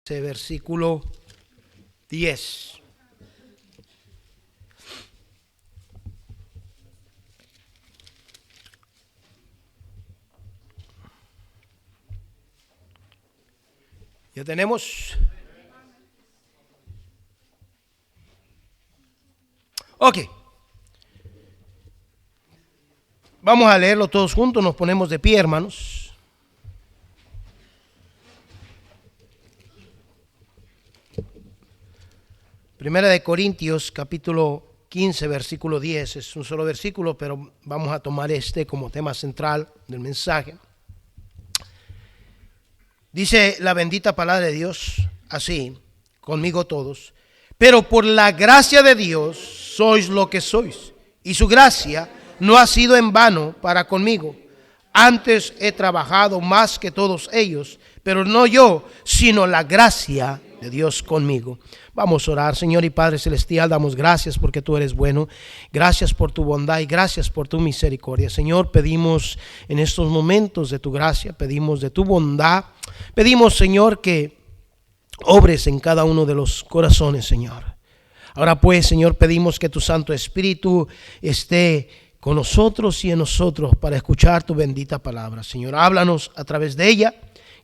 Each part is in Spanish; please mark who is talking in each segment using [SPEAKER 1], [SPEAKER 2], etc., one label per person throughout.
[SPEAKER 1] Versículo 10. ¿Ya tenemos? Ok. Vamos a leerlo todos juntos, nos ponemos de pie, hermanos. Primera de Corintios, capítulo 15, versículo 10. Es un solo versículo, pero vamos a tomar este como tema central del mensaje. Dice la bendita palabra de Dios así, conmigo todos. Pero por la gracia de Dios sois lo que sois, y su gracia no ha sido en vano para conmigo. Antes he trabajado más que todos ellos, pero no yo, sino la gracia de Dios conmigo. Vamos a orar. Señor y Padre Celestial, damos gracias porque tú eres bueno. Gracias por tu bondad y gracias por tu misericordia. Señor, pedimos en estos momentos de tu gracia, pedimos de tu bondad. Pedimos, Señor, que obres en cada uno de los corazones, Señor. Ahora pues, Señor, pedimos que tu Santo Espíritu esté con nosotros y en nosotros para escuchar tu bendita palabra. Señor, háblanos a través de ella.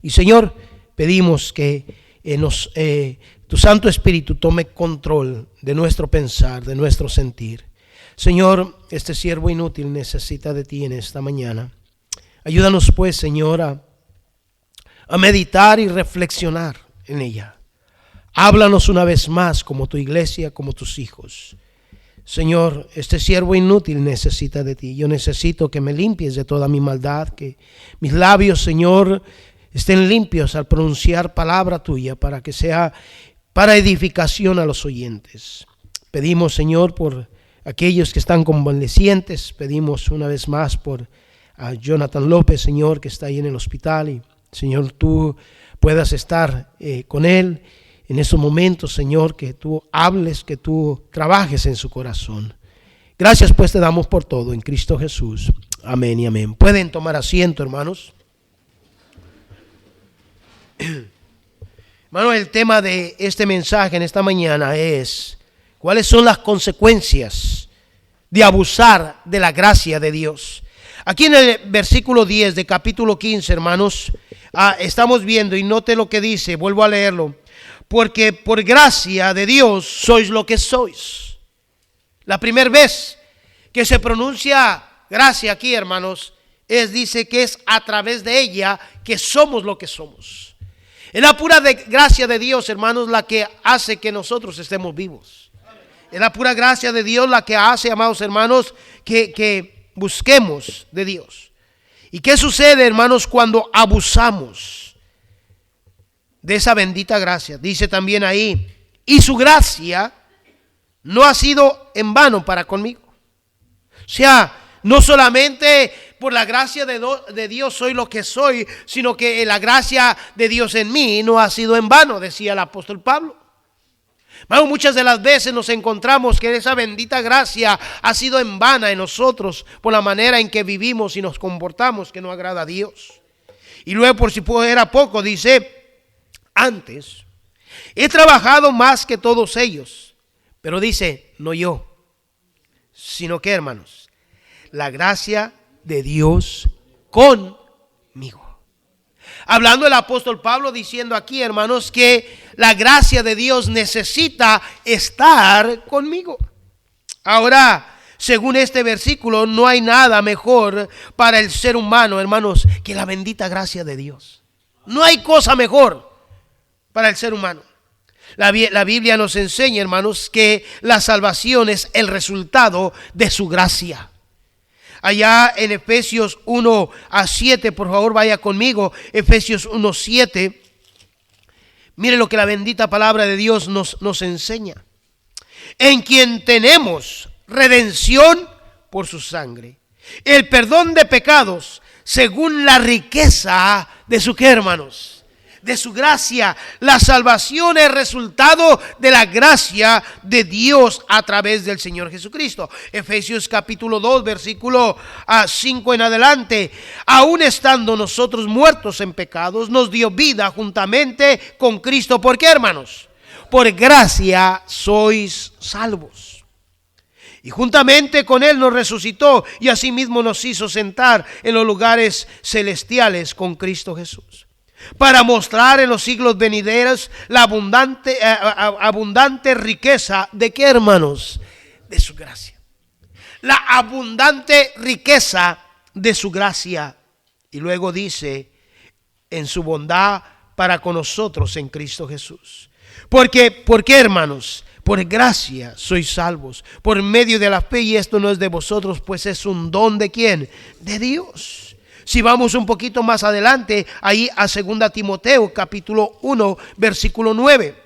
[SPEAKER 1] Y Señor, pedimos que tu Santo Espíritu tome control de nuestro pensar, de nuestro sentir. Señor, este siervo inútil necesita de ti en esta mañana. Ayúdanos pues, Señor, a meditar y reflexionar en ella. Háblanos una vez más como tu iglesia, como tus hijos. Señor, este siervo inútil necesita de ti. Yo necesito que me limpies de toda mi maldad, que mis labios, Señor, estén limpios al pronunciar palabra tuya para que sea para edificación a los oyentes. Pedimos, Señor, por aquellos que están convalecientes. Pedimos una vez más por a Jonathan López, Señor, que está ahí en el hospital. Y, Señor, tú puedas estar con él en esos momentos, Señor, que tú hables, que tú trabajes en su corazón. Gracias pues te damos por todo en Cristo Jesús. Amén y amén. Pueden tomar asiento, hermanos. Hermano, el tema de este mensaje en esta mañana es: ¿cuáles son las consecuencias de abusar de la gracia de Dios? Aquí en el versículo 10 de capítulo 15, hermanos, estamos viendo, y note lo que dice, vuelvo a leerlo: porque por gracia de Dios sois lo que sois. La primera vez que se pronuncia gracia aquí, hermanos, dice que es a través de ella que somos lo que somos. Es la pura gracia de Dios, hermanos, la que hace que nosotros estemos vivos. Es la pura gracia de Dios la que hace, amados hermanos, que busquemos de Dios. ¿Y qué sucede, hermanos, cuando abusamos de esa bendita gracia? Dice también ahí: y su gracia no ha sido en vano para conmigo. O sea, no solamente por la gracia de Dios soy lo que soy, sino que la gracia de Dios en mí no ha sido en vano, decía el apóstol Pablo. Bueno, muchas de las veces nos encontramos que esa bendita gracia ha sido en vana en nosotros por la manera en que vivimos y nos comportamos que no agrada a Dios. Y luego, por si fuera poco, dice: antes he trabajado más que todos ellos. Pero dice, no yo, sino que, hermanos, la gracia de Dios conmigo. Hablando el apóstol Pablo diciendo aquí, hermanos, que la gracia de Dios necesita estar conmigo. Ahora, según este versículo, no hay nada mejor para el ser humano, hermanos, que la bendita gracia de Dios. No hay cosa mejor para el ser humano. La Biblia nos enseña, hermanos, que la salvación es el resultado de su gracia. Allá en Efesios 1:7, por favor vaya conmigo, Efesios 1:7. Mire lo que la bendita palabra de Dios nos enseña. En quien tenemos redención por su sangre, el perdón de pecados según la riqueza de su, ¿qué, hermanos? de su gracia. La salvación es resultado de la gracia de Dios a través del Señor Jesucristo. Efesios capítulo 2, versículo 5 en adelante. Aún estando nosotros muertos en pecados, nos dio vida juntamente con Cristo. ¿Por qué, hermanos? Por gracia sois salvos. Y juntamente con Él nos resucitó y asimismo nos hizo sentar en los lugares celestiales con Cristo Jesús, para mostrar en los siglos venideros la abundante riqueza de ¿qué, hermanos? De su gracia. La abundante riqueza de su gracia. Y luego dice, en su bondad para con nosotros en Cristo Jesús. ¿Por qué, hermanos? Por gracia sois salvos, por medio de la fe, y esto no es de vosotros, pues es un don ¿de quién? De Dios. Si vamos un poquito más adelante, ahí a 2 Timoteo capítulo 1, versículo 9.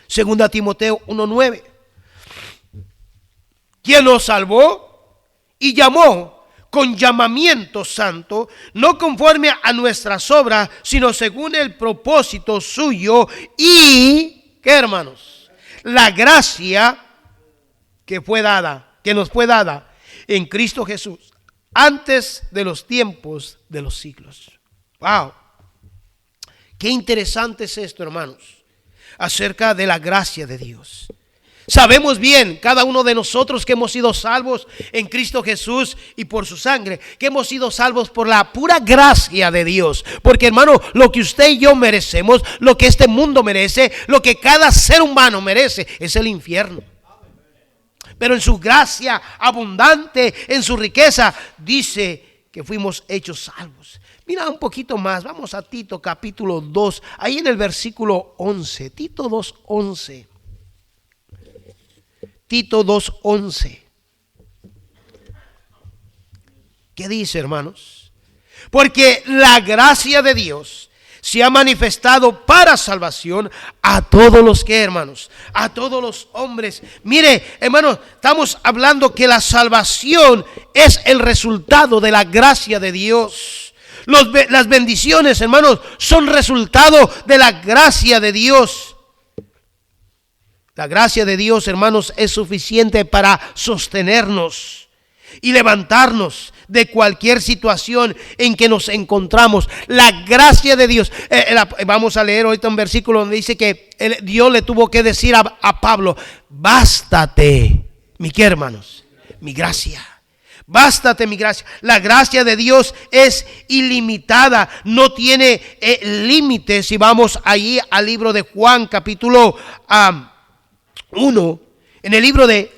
[SPEAKER 1] 2 Timoteo 1:9. ¿Quién nos salvó y llamó con llamamiento santo, no conforme a nuestras obras, sino según el propósito suyo y, ¿qué, hermanos? La gracia que nos fue dada en Cristo Jesús antes de los tiempos de los siglos. Wow. Qué interesante es esto, hermanos, acerca de la gracia de Dios. Sabemos bien, cada uno de nosotros, que hemos sido salvos en Cristo Jesús y por su sangre, que hemos sido salvos por la pura gracia de Dios. Porque, hermano, lo que usted y yo merecemos, lo que este mundo merece, lo que cada ser humano merece, es el infierno. Pero en su gracia abundante, en su riqueza, dice que fuimos hechos salvos. Mira un poquito más, vamos a Tito capítulo 2, ahí en el versículo 11, Tito 2:11. Tito 2:11. ¿Qué dice, hermanos? Porque la gracia de Dios se ha manifestado para salvación a todos los que, hermanos, a todos los hombres. Mire, hermanos, estamos hablando que la salvación es el resultado de la gracia de Dios. Las bendiciones, hermanos, son resultado de la gracia de Dios. La gracia de Dios, hermanos, es suficiente para sostenernos y levantarnos de cualquier situación en que nos encontramos. La gracia de Dios. Vamos a leer ahorita un versículo donde dice que Dios le tuvo que decir a Pablo: bástate, ¿qué, hermanos? Mi gracia. Bástate mi gracia. La gracia de Dios es ilimitada, no tiene límites. Si vamos allí al libro de Juan, capítulo 1, en el libro de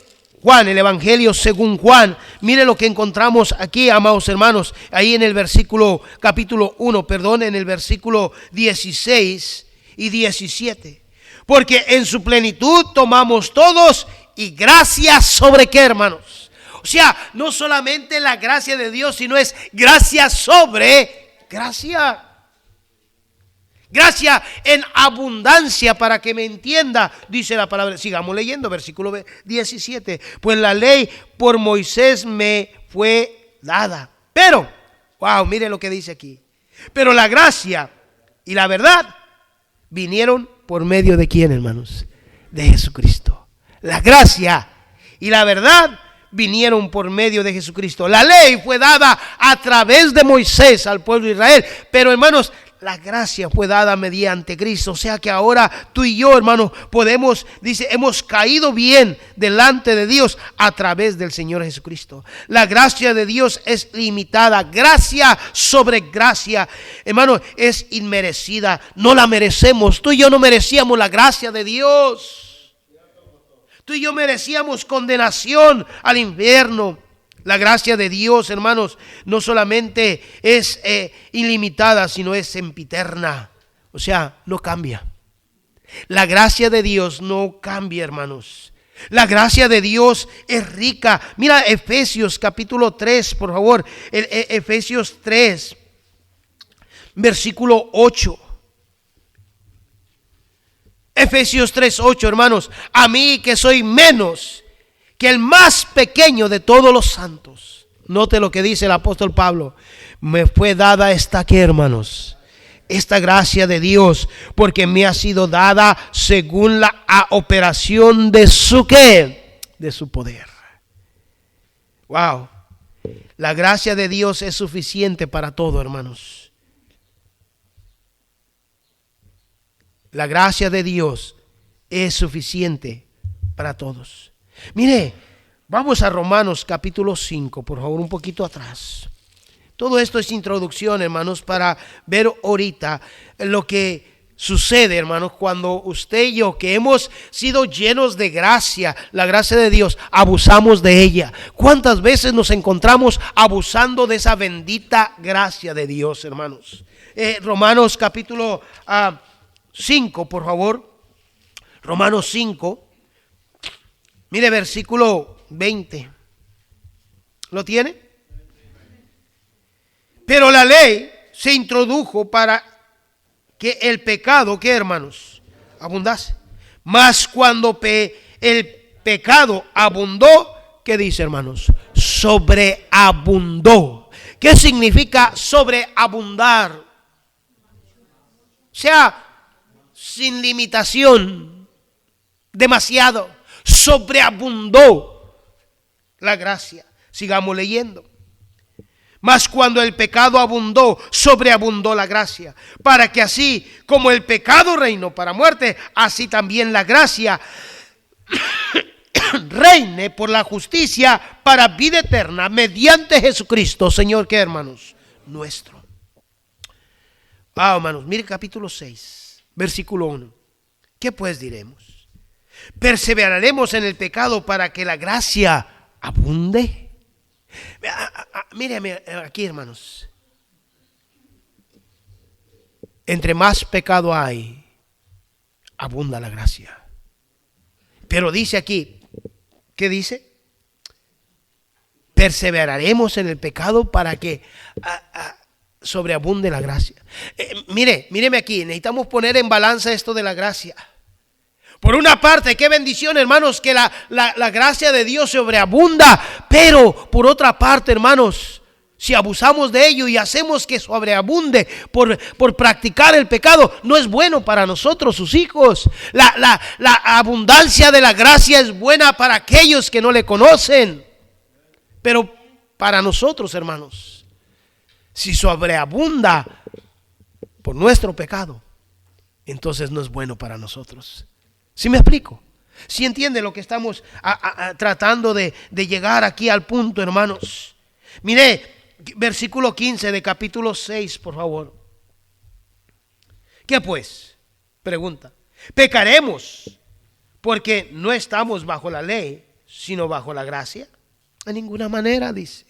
[SPEAKER 1] Juan, el Evangelio según Juan, mire lo que encontramos aquí, amados hermanos, ahí en el versículo, capítulo 1, en el versículo 16 y 17. Porque en su plenitud tomamos todos, y gracia sobre qué, hermanos. O sea, no solamente la gracia de Dios, sino es gracia sobre gracia. Gracia en abundancia, para que me entienda, dice la palabra. Sigamos leyendo, versículo 17. Pues la ley por Moisés me fue dada. Pero, wow, mire lo que dice aquí. Pero la gracia y la verdad vinieron por medio de ¿quién, hermanos? De Jesucristo. La gracia y la verdad vinieron por medio de Jesucristo. La ley fue dada a través de Moisés al pueblo de Israel. Pero, hermanos, la gracia fue dada mediante Cristo. O sea que ahora tú y yo, hermanos, podemos, dice, hemos caído bien delante de Dios a través del Señor Jesucristo. La gracia de Dios es limitada. Gracia sobre gracia, hermano, es inmerecida. No la merecemos. Tú y yo no merecíamos la gracia de Dios. Tú y yo merecíamos condenación al infierno. La gracia de Dios, hermanos, no solamente es ilimitada, sino es sempiterna. O sea, no cambia. La gracia de Dios no cambia, hermanos. La gracia de Dios es rica. Mira Efesios capítulo 3, por favor. Efesios 3, versículo 8. Efesios 3:8, hermanos. A mí que soy menos que el más pequeño de todos los santos. Note lo que dice el apóstol Pablo. Me fue dada esta, ¿qué, hermanos? esta gracia de Dios, porque me ha sido dada según la operación de su ¿qué? De su poder. Wow. La gracia de Dios es suficiente para todo, hermanos. La gracia de Dios es suficiente para todos. Mire, vamos a Romanos capítulo 5, por favor, un poquito atrás. Todo esto es introducción, hermanos, para ver ahorita lo que sucede, hermanos, cuando usted y yo, que hemos sido llenos de gracia, la gracia de Dios, abusamos de ella. ¿Cuántas veces nos encontramos abusando de esa bendita gracia de Dios, hermanos? Romanos capítulo 5, por favor. Romanos 5. Mire versículo 20. ¿Lo tiene? Pero la ley se introdujo para que el pecado, ¿qué, hermanos? Abundase. Mas cuando el pecado abundó, ¿qué dice, hermanos? Sobreabundó. ¿Qué significa sobreabundar? O sea, sin limitación, demasiado. Sobreabundó la gracia. Sigamos leyendo. Mas cuando el pecado abundó, sobreabundó la gracia, para que así como el pecado reinó para muerte, así también la gracia reine por la justicia para vida eterna, mediante Jesucristo, Señor, ¿qué, hermanos? Nuestro. Hermanos, mire capítulo 6, versículo 1. ¿Qué pues diremos? ¿Perseveraremos en el pecado para que la gracia abunde? Míreme aquí, hermanos. Entre más pecado hay, abunda la gracia. Pero dice aquí, ¿qué dice? Perseveraremos en el pecado para que sobreabunde la gracia. Míreme aquí, necesitamos poner en balanza esto de la gracia. Por una parte, qué bendición, hermanos, que la gracia de Dios sobreabunda. Pero por otra parte, hermanos, si abusamos de ello y hacemos que sobreabunde por practicar el pecado, no es bueno para nosotros, sus hijos. La abundancia de la gracia es buena para aquellos que no le conocen. Pero para nosotros, hermanos, si sobreabunda por nuestro pecado, entonces no es bueno para nosotros. ¿Sí me explico? ¿Sí entiende lo que estamos tratando de llegar aquí al punto, hermanos? Mire, versículo 15 de capítulo 6, por favor. ¿Qué pues? Pregunta. ¿Pecaremos porque no estamos bajo la ley, sino bajo la gracia? De ninguna manera, dice.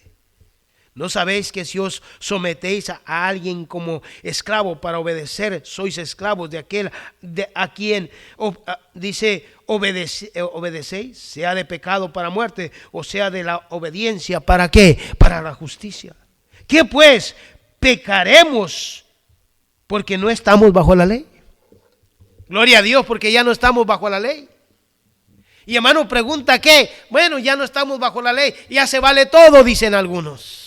[SPEAKER 1] ¿No sabéis que si os sometéis a alguien como esclavo para obedecer, sois esclavos de aquel a quien dice obedecéis, sea de pecado para muerte o sea de la obediencia para qué? Para la justicia. ¿Qué pues? ¿Pecaremos porque no estamos bajo la ley? Gloria a Dios, porque ya no estamos bajo la ley. Y hermano pregunta ¿qué? Bueno, ya no estamos bajo la ley, ya se vale todo, dicen algunos.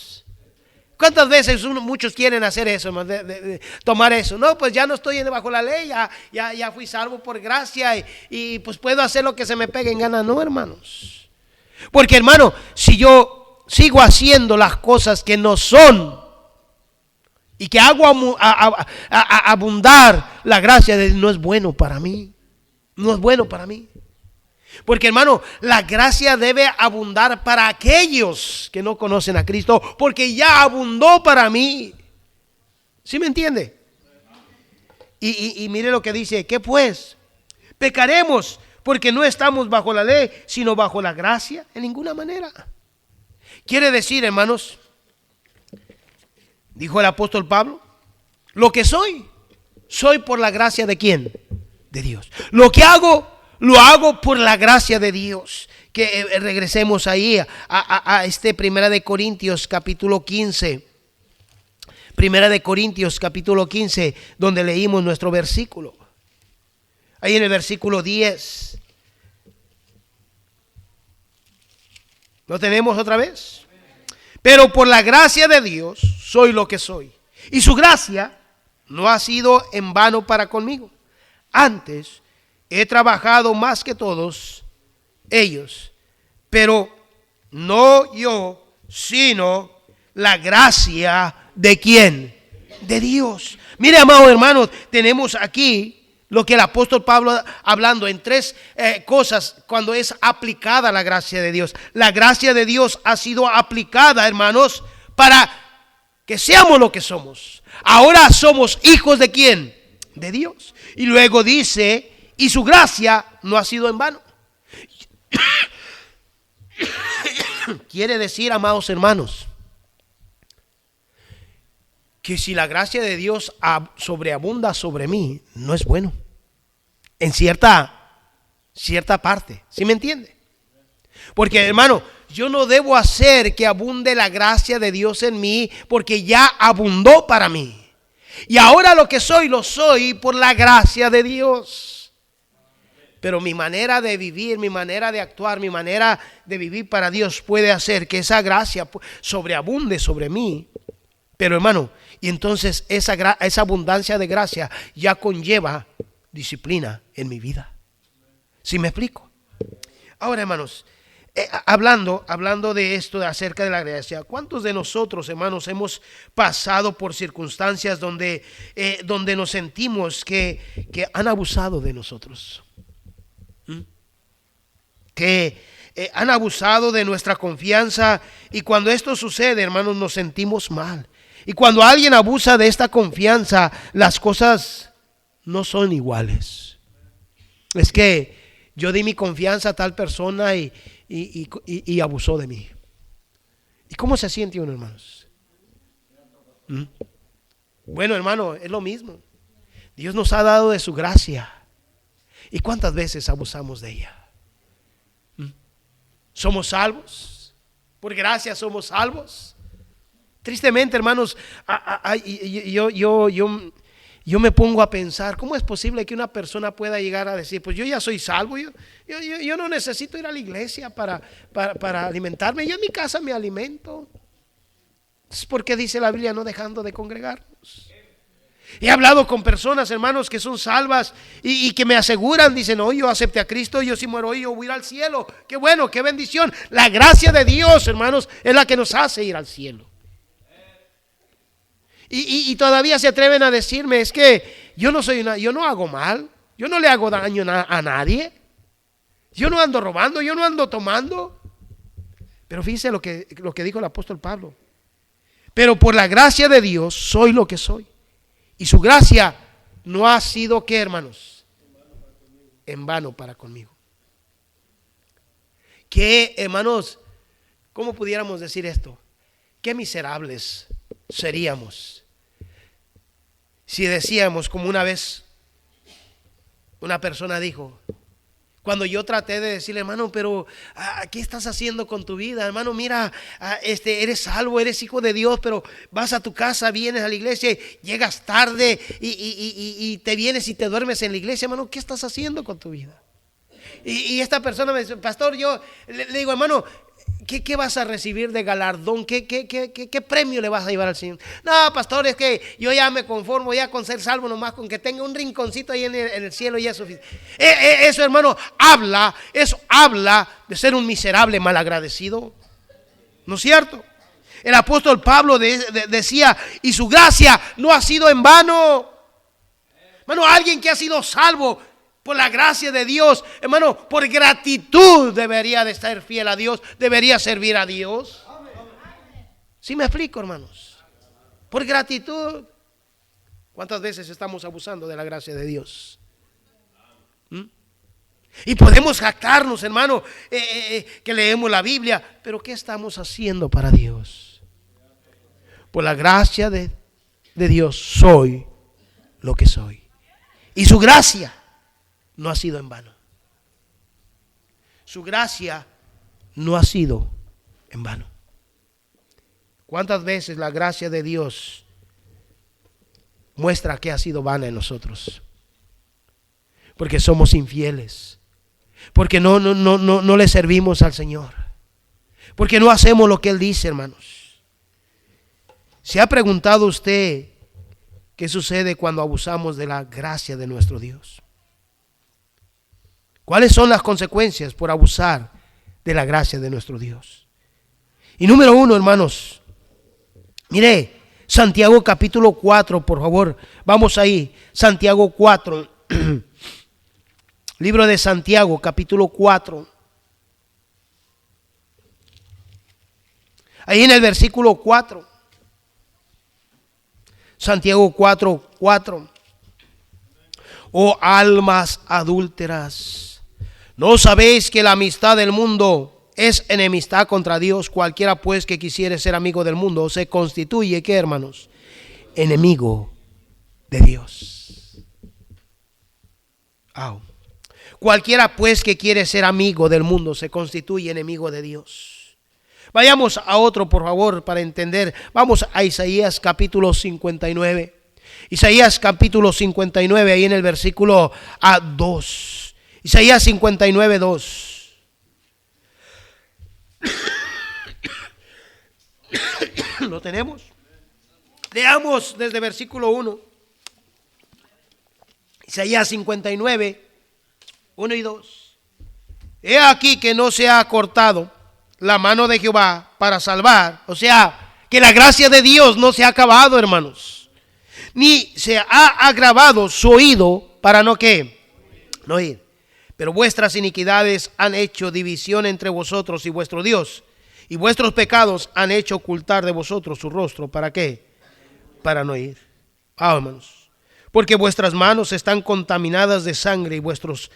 [SPEAKER 1] ¿Cuántas veces muchos quieren hacer eso, tomar eso? No, pues ya no estoy bajo la ley, ya fui salvo por gracia y pues puedo hacer lo que se me pegue en gana. No, hermanos. Porque, hermano, si yo sigo haciendo las cosas que no son y que hago abundar la gracia de Dios, no es bueno para mí. No es bueno para mí. Porque, hermano, la gracia debe abundar para aquellos que no conocen a Cristo, porque ya abundó para mí. ¿Sí me entiende? Y mire lo que dice, ¿qué pues? ¿Pecaremos porque no estamos bajo la ley, sino bajo la gracia? En ninguna manera. Quiere decir, hermanos, dijo el apóstol Pablo, lo que soy por la gracia de ¿quién? De Dios. Lo que hago, lo hago por la gracia de Dios. Que regresemos ahí a Primera de Corintios capítulo 15. Primera de Corintios capítulo 15, donde leímos nuestro versículo. Ahí en el versículo 10. ¿Lo tenemos otra vez? Pero por la gracia de Dios soy lo que soy. Y su gracia no ha sido en vano para conmigo. Antes he trabajado más que todos ellos, pero no yo, sino la gracia de ¿quién? De Dios. Mire, amados hermanos, tenemos aquí lo que el apóstol Pablo hablando en tres cosas cuando es aplicada la gracia de Dios. La gracia de Dios ha sido aplicada, hermanos, para que seamos lo que somos. Ahora somos hijos de ¿quién? De Dios. Y luego dice, y su gracia no ha sido en vano. Quiere decir, amados hermanos, que si la gracia de Dios sobreabunda sobre mí, no es bueno. En cierta parte, ¿sí me entiende? Porque, hermano, yo no debo hacer que abunde la gracia de Dios en mí, porque ya abundó para mí. Y ahora lo que soy, lo soy por la gracia de Dios. Pero mi manera de vivir, mi manera de actuar, mi manera de vivir para Dios puede hacer que esa gracia sobreabunde sobre mí. Pero, hermano, y entonces esa abundancia de gracia ya conlleva disciplina en mi vida. ¿Sí me explico? Ahora, hermanos, hablando de esto, acerca de la gracia, ¿cuántos de nosotros, hermanos, hemos pasado por circunstancias donde nos sentimos que han abusado de nosotros? Que han abusado de nuestra confianza, y cuando esto sucede, hermanos, nos sentimos mal. Y cuando alguien abusa de esta confianza, las cosas no son iguales. Es que yo di mi confianza a tal persona y abusó de mí. ¿Y cómo se siente uno, hermanos? Bueno, hermano, es lo mismo. Dios nos ha dado de su gracia. ¿Y cuántas veces abusamos de ella? ¿Somos salvos? Por gracia somos salvos. Tristemente, hermanos, yo me pongo a pensar, ¿cómo es posible que una persona pueda llegar a decir, pues yo ya soy salvo, yo no necesito ir a la iglesia para alimentarme, yo en mi casa me alimento? Es porque dice la Biblia, no dejando de congregarnos. He hablado con personas, hermanos, que son salvas y que me aseguran, dicen, no, yo acepté a Cristo, yo si muero hoy, yo voy a ir al cielo. Qué bueno, qué bendición. La gracia de Dios, hermanos, es la que nos hace ir al cielo. Y todavía se atreven a decirme, es que yo no hago mal, yo no le hago daño a nadie, yo no ando robando, yo no ando tomando. Pero fíjense lo que dijo el apóstol Pablo. Pero por la gracia de Dios soy lo que soy. Y su gracia no ha sido, ¿qué, hermanos? En vano para conmigo. ¿Qué, hermanos? ¿Cómo pudiéramos decir esto? Qué miserables seríamos si decíamos, como una vez una persona dijo, cuando yo traté de decirle, hermano, pero ¿qué estás haciendo con tu vida? Hermano, mira, eres salvo, eres hijo de Dios, pero vas a tu casa, vienes a la iglesia, llegas tarde y te vienes y te duermes en la iglesia. Hermano, ¿qué estás haciendo con tu vida? Y esta persona me dice, pastor, yo le digo, hermano, ¿qué vas a recibir de galardón? ¿Qué premio le vas a llevar al Señor? No, pastor, es que yo ya me conformo ya con ser salvo, nomás con que tenga un rinconcito ahí en el cielo ya es suficiente. Eso, hermano, habla de ser un miserable malagradecido. ¿No es cierto? El apóstol Pablo decía, y su gracia no ha sido en vano. Hermano, alguien que ha sido salvo por la gracia de Dios, hermano, por gratitud debería de estar fiel a Dios, debería servir a Dios. ¿Sí me explico, hermanos? Por gratitud. ¿Cuántas veces estamos abusando de la gracia de Dios? Y podemos jactarnos, hermano, que leemos la Biblia, pero ¿qué estamos haciendo para Dios? Por la gracia de Dios soy lo que soy. Y su gracia no ha sido en vano. Su gracia no ha sido en vano. ¿Cuántas veces la gracia de Dios muestra que ha sido vana en nosotros? Porque somos infieles. Porque no le servimos al Señor. Porque no hacemos lo que Él dice, hermanos. ¿Se ha preguntado usted ¿qué sucede cuando abusamos de la gracia de nuestro Dios? ¿Cuáles son las consecuencias por abusar de la gracia de nuestro Dios? Y número 1, hermanos, mire, Santiago capítulo 4, por favor, vamos ahí, Santiago 4, libro de Santiago capítulo 4, ahí en el versículo 4, Santiago 4, 4, oh almas adúlteras, ¿no sabéis que la amistad del mundo es enemistad contra Dios? Cualquiera pues que quisiere ser amigo del mundo se constituye, ¿qué, hermanos? Enemigo de Dios. Oh. Cualquiera pues que quiere ser amigo del mundo se constituye enemigo de Dios. Vayamos a otro, por favor, para entender. Vamos a Isaías capítulo 59. Isaías capítulo 59, ahí en el versículo 2. Isaías 59, 2. ¿Lo tenemos? Leamos desde versículo 1. Isaías 59, 1 y 2. He aquí que no se ha cortado la mano de Jehová para salvar. O sea, que la gracia de Dios no se ha acabado, hermanos. Ni se ha agravado su oído para no ¿qué? No oír. Pero vuestras iniquidades han hecho división entre vosotros y vuestro Dios. Y vuestros pecados han hecho ocultar de vosotros su rostro. ¿Para qué? Para no oír. Hermanos. Porque vuestras manos están contaminadas de sangre y vuestros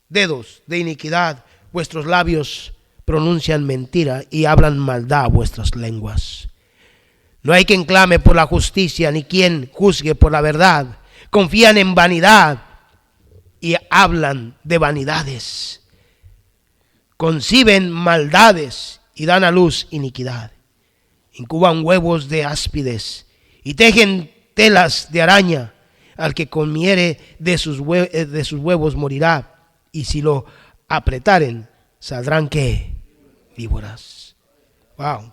[SPEAKER 1] dedos de iniquidad. Vuestros labios pronuncian mentira y hablan maldad a vuestras lenguas. No hay quien clame por la justicia ni quien juzgue por la verdad. Confían en vanidad y hablan de vanidades. Conciben maldades y dan a luz iniquidad. Incuban huevos de áspides y tejen telas de araña. Al que comiere de sus huevos morirá, y si lo apretaren, saldrán ¿qué? Víboras. Wow.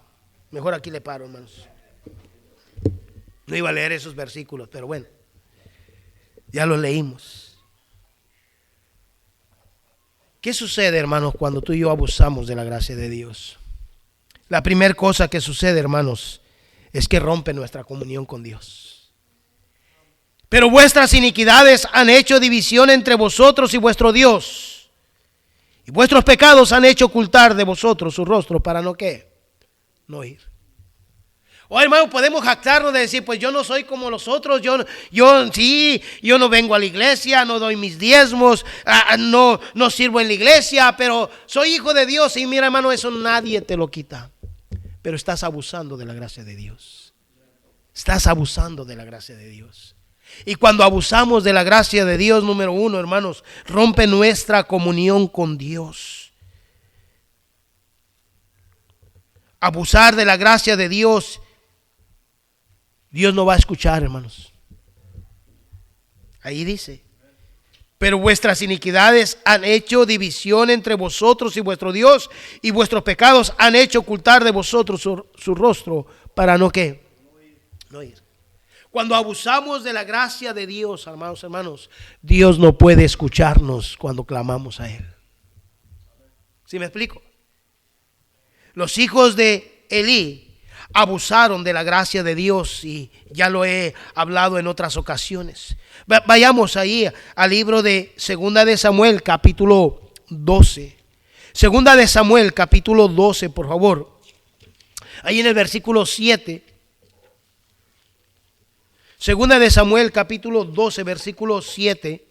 [SPEAKER 1] Mejor aquí le paro, hermanos. No iba a leer esos versículos, pero bueno, ya los leímos. ¿Qué sucede, hermanos, cuando tú y yo abusamos de la gracia de Dios? La primera cosa que sucede, hermanos, es que rompe nuestra comunión con Dios. Pero vuestras iniquidades han hecho división entre vosotros y vuestro Dios. Y vuestros pecados han hecho ocultar de vosotros su rostro para no ¿qué? No ir. Oh, hermano, podemos jactarnos de decir, pues yo no soy como los otros, yo no vengo a la iglesia, no doy mis diezmos, no sirvo en la iglesia, pero soy hijo de Dios. Y mira, hermano, eso nadie te lo quita. Pero estás abusando de la gracia de Dios. Estás abusando de la gracia de Dios. Y cuando abusamos de la gracia de Dios, número 1, hermanos, rompe nuestra comunión con Dios. Abusar de la gracia de Dios, Dios no va a escuchar, hermanos. Ahí dice, pero vuestras iniquidades han hecho división entre vosotros y vuestro Dios, y vuestros pecados han hecho ocultar de vosotros su rostro para no ¿qué? No ir. Cuando abusamos de la gracia de Dios, hermanos, Dios no puede escucharnos cuando clamamos a Él. ¿Sí me explico? Los hijos de Elí abusaron de la gracia de Dios y ya lo he hablado en otras ocasiones. Vayamos ahí al libro de Segunda de Samuel, capítulo 12. Segunda de Samuel, capítulo 12, por favor. Ahí en el versículo 7. Segunda de Samuel, capítulo 12, versículo 7.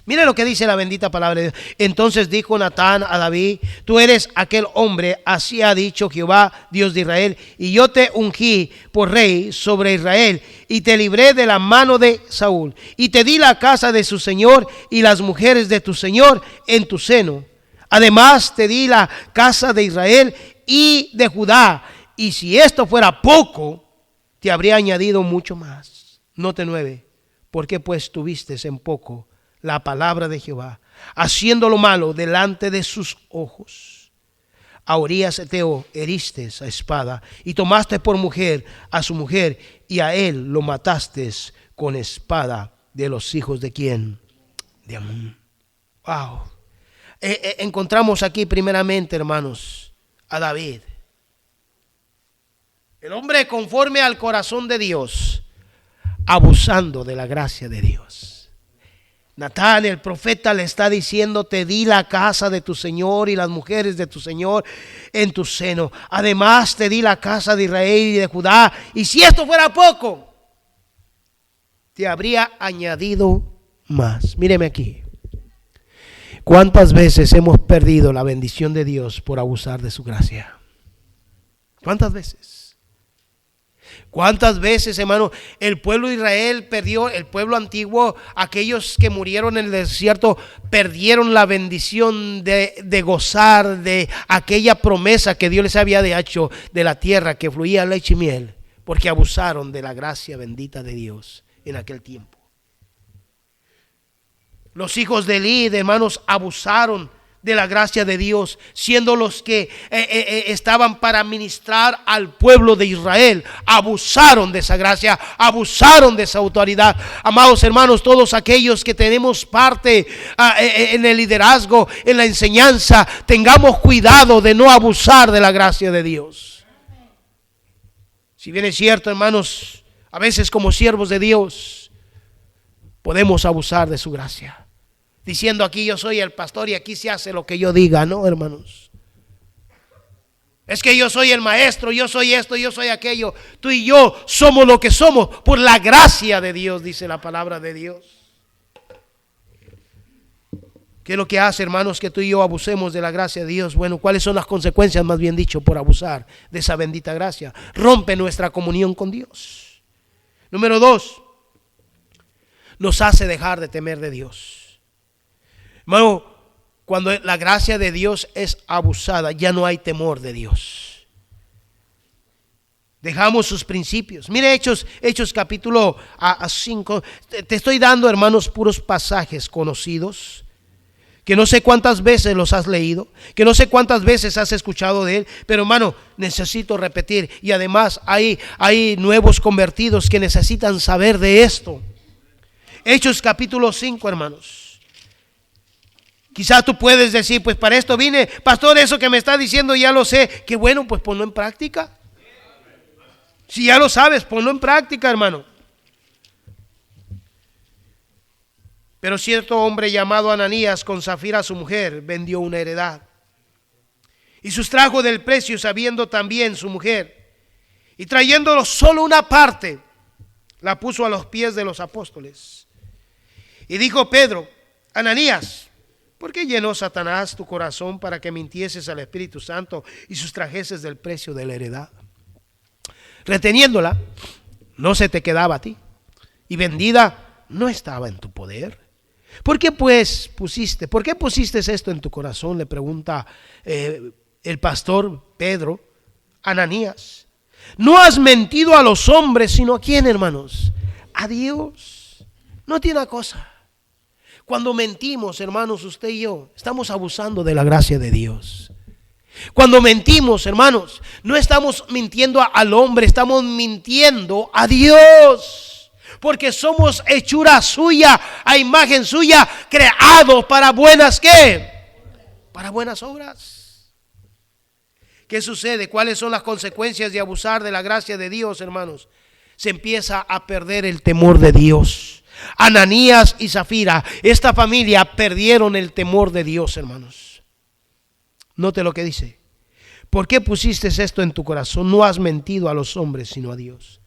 [SPEAKER 1] Mira lo que dice la bendita palabra de Dios. Entonces dijo Natán a David, tú eres aquel hombre, así ha dicho Jehová, Dios de Israel, y yo te ungí por rey sobre Israel, y te libré de la mano de Saúl, y te di la casa de su señor y las mujeres de tu señor en tu seno. Además te di la casa de Israel y de Judá, y si esto fuera poco, te habría añadido mucho más. Note 9, ¿por qué pues tuviste en poco la palabra de Jehová, haciendo lo malo delante de sus ojos? A Urías Eteo heriste a espada y tomaste por mujer a su mujer y a él lo mataste con espada de los hijos de ¿quién? De Amón. Wow. Encontramos aquí primeramente, hermanos, a David. El hombre conforme al corazón de Dios, abusando de la gracia de Dios. Natán, el profeta, le está diciendo: te di la casa de tu Señor y las mujeres de tu Señor en tu seno. Además te di la casa de Israel y de Judá. Y si esto fuera poco, te habría añadido más. Míreme aquí. ¿Cuántas veces hemos perdido la bendición de Dios por abusar de su gracia? ¿Cuántas veces? ¿Cuántas veces, hermano, el pueblo de Israel perdió, el pueblo antiguo, aquellos que murieron en el desierto, perdieron la bendición de gozar de aquella promesa que Dios les había hecho de la tierra que fluía leche y miel, porque abusaron de la gracia bendita de Dios en aquel tiempo? Los hijos de Elí, hermanos, abusaron de la gracia de Dios, siendo los que estaban para ministrar al pueblo de Israel. Abusaron de esa gracia, abusaron de esa autoridad. Amados hermanos, todos aquellos que tenemos parte en el liderazgo, en la enseñanza, tengamos cuidado de no abusar de la gracia de Dios. Si bien es cierto, hermanos, a veces como siervos de Dios podemos abusar de su gracia, diciendo: aquí yo soy el pastor y aquí se hace lo que yo diga. No, hermanos. Es que yo soy el maestro, yo soy esto, yo soy aquello. Tú y yo somos lo que somos por la gracia de Dios, dice la palabra de Dios. ¿Qué es lo que hace, hermanos, que tú y yo abusemos de la gracia de Dios? Bueno, ¿cuáles son las consecuencias, más bien dicho, por abusar de esa bendita gracia? Rompe nuestra comunión con Dios. Número 2, nos hace dejar de temer de Dios. Hermano, cuando la gracia de Dios es abusada, ya no hay temor de Dios. Dejamos sus principios. Mire Hechos capítulo 5. Te estoy dando, hermanos, puros pasajes conocidos, que no sé cuántas veces los has leído, que no sé cuántas veces has escuchado de él, pero hermano, necesito repetir. Y además hay nuevos convertidos que necesitan saber de esto. Hechos capítulo 5, hermanos. Quizá tú puedes decir: pues para esto vine, pastor, eso que me está diciendo ya lo sé. Qué bueno, pues ponlo en práctica. Si ya lo sabes, ponlo en práctica, hermano. Pero cierto hombre llamado Ananías, con Zafira su mujer, vendió una heredad y sustrajo del precio, sabiendo también su mujer, y trayéndolo solo una parte, la puso a los pies de los apóstoles. Y dijo Pedro: Ananías, ¿por qué llenó Satanás tu corazón para que mintieses al Espíritu Santo y sustrajeses del precio de la heredad? Reteniéndola, no se te quedaba a ti, y vendida no estaba en tu poder. ¿Por qué pusiste esto en tu corazón? Le pregunta el pastor Pedro, Ananías. No has mentido a los hombres, sino ¿a quién, hermanos? A Dios. No tiene una cosa. Cuando mentimos, hermanos, usted y yo estamos abusando de la gracia de Dios. Cuando mentimos, hermanos, no estamos mintiendo al hombre, estamos mintiendo a Dios. Porque somos hechura suya, a imagen suya, creados para buenas, ¿qué? Para buenas obras. ¿Qué sucede? ¿Cuáles son las consecuencias de abusar de la gracia de Dios, hermanos? Se empieza a perder el temor de Dios. Ananías y Zafira, esta familia, perdieron el temor de Dios, hermanos. Note lo que dice: ¿por qué pusiste esto en tu corazón? No has mentido a los hombres, sino a Dios.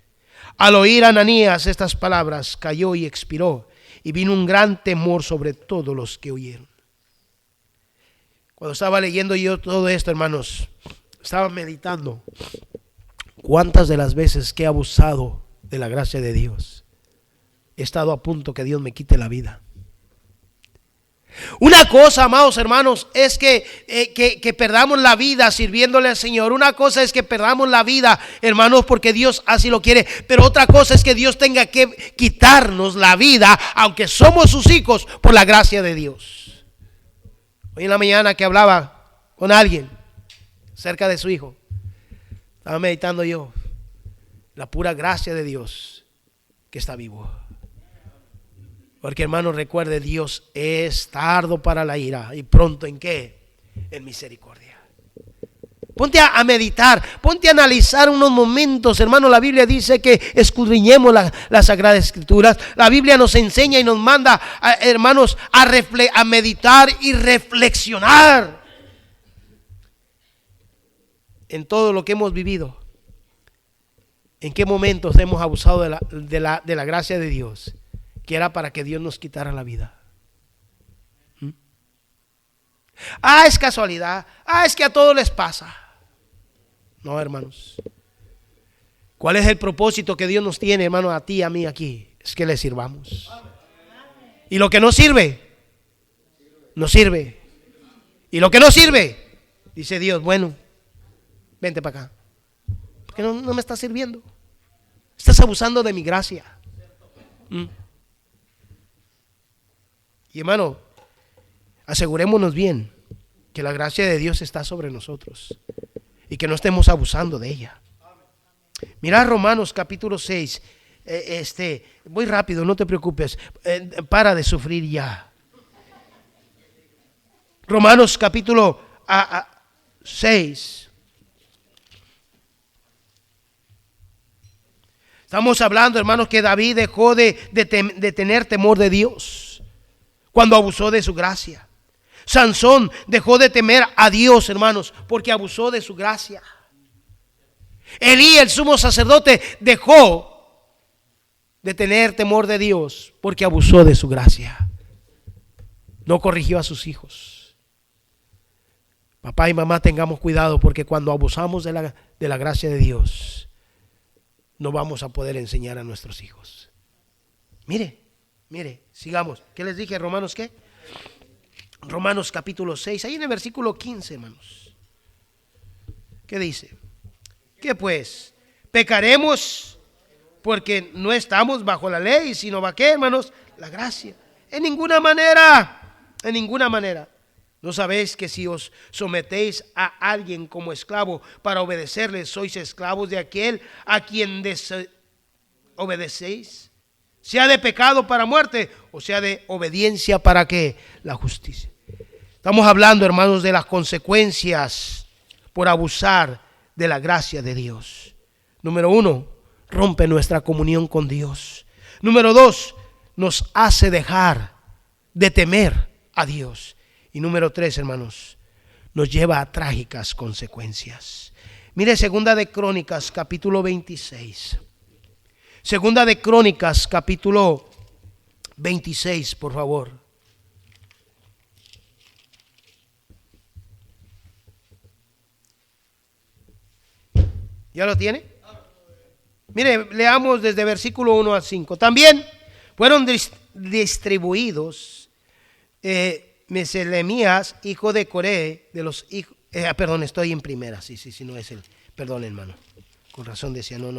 [SPEAKER 1] Al oír Ananías estas palabras, cayó y expiró, y vino un gran temor sobre todos los que oyeron. Cuando estaba leyendo yo todo esto, hermanos, estaba meditando cuántas de las veces que he abusado de la gracia de Dios he estado a punto que Dios me quite la vida. Una cosa, amados hermanos, es que perdamos la vida sirviéndole al Señor. Una cosa es que perdamos la vida, hermanos, porque Dios así lo quiere. Pero otra cosa es que Dios tenga que quitarnos la vida, aunque somos sus hijos, por la gracia de Dios. Hoy en la mañana que hablaba con alguien cerca de su hijo, estaba meditando yo la pura gracia de Dios que está vivo. Porque, hermano, recuerde, Dios es tardo para la ira y pronto ¿en qué? En misericordia. Ponte a meditar, ponte a analizar unos momentos, hermano. La Biblia dice que escudriñemos las Sagradas Escrituras. La Biblia nos enseña y nos manda, hermanos, a meditar y reflexionar en todo lo que hemos vivido. ¿En qué momentos hemos abusado de la gracia de Dios? Que era para que Dios nos quitara la vida. Es casualidad. Es que a todos les pasa. No, hermanos. ¿Cuál es el propósito que Dios nos tiene, hermano, a ti y a mí aquí? Es que le sirvamos. Y lo que no sirve, no sirve. Y lo que no sirve, dice Dios, bueno, vente para acá. Porque no me estás sirviendo. Estás abusando de mi gracia. Y hermano, asegurémonos bien que la gracia de Dios está sobre nosotros y que no estemos abusando de ella. Mira Romanos capítulo 6. Voy rápido, no te preocupes. Para de sufrir ya. Romanos capítulo 6. Estamos hablando, hermanos, que David dejó de tener temor de Dios cuando abusó de su gracia. Sansón dejó de temer a Dios, hermanos, porque abusó de su gracia. Elí, el sumo sacerdote, dejó de tener temor de Dios porque abusó de su gracia. No corrigió a sus hijos. Papá y mamá, tengamos cuidado, porque cuando abusamos de la gracia de Dios, no vamos a poder enseñar a nuestros hijos. Mire, sigamos. ¿Qué les dije? ¿Romanos qué? Romanos capítulo 6, ahí en el versículo 15, hermanos. ¿Qué dice? ¿Qué pues? ¿Pecaremos porque no estamos bajo la ley, sino bajo qué, hermanos? La gracia. En ninguna manera, en ninguna manera. ¿No sabéis que si os sometéis a alguien como esclavo para obedecerle, sois esclavos de aquel a quien obedecéis? Sea de pecado para muerte o sea de obediencia para ¿qué? La justicia. Estamos hablando, hermanos, de las consecuencias por abusar de la gracia de Dios. Número 1, rompe nuestra comunión con Dios. Número 2, nos hace dejar de temer a Dios. Y número 3, hermanos, nos lleva a trágicas consecuencias. Mire, Segunda de Crónicas, capítulo 26. Segunda de Crónicas, capítulo 26, por favor. ¿Ya lo tiene? Mire, leamos desde versículo 1 al 5. También fueron distribuidos Meselemías, hijo de Coré, de los hijos... perdón, estoy en primera. Sí, no es el... Perdón, hermano. Con razón decía, no.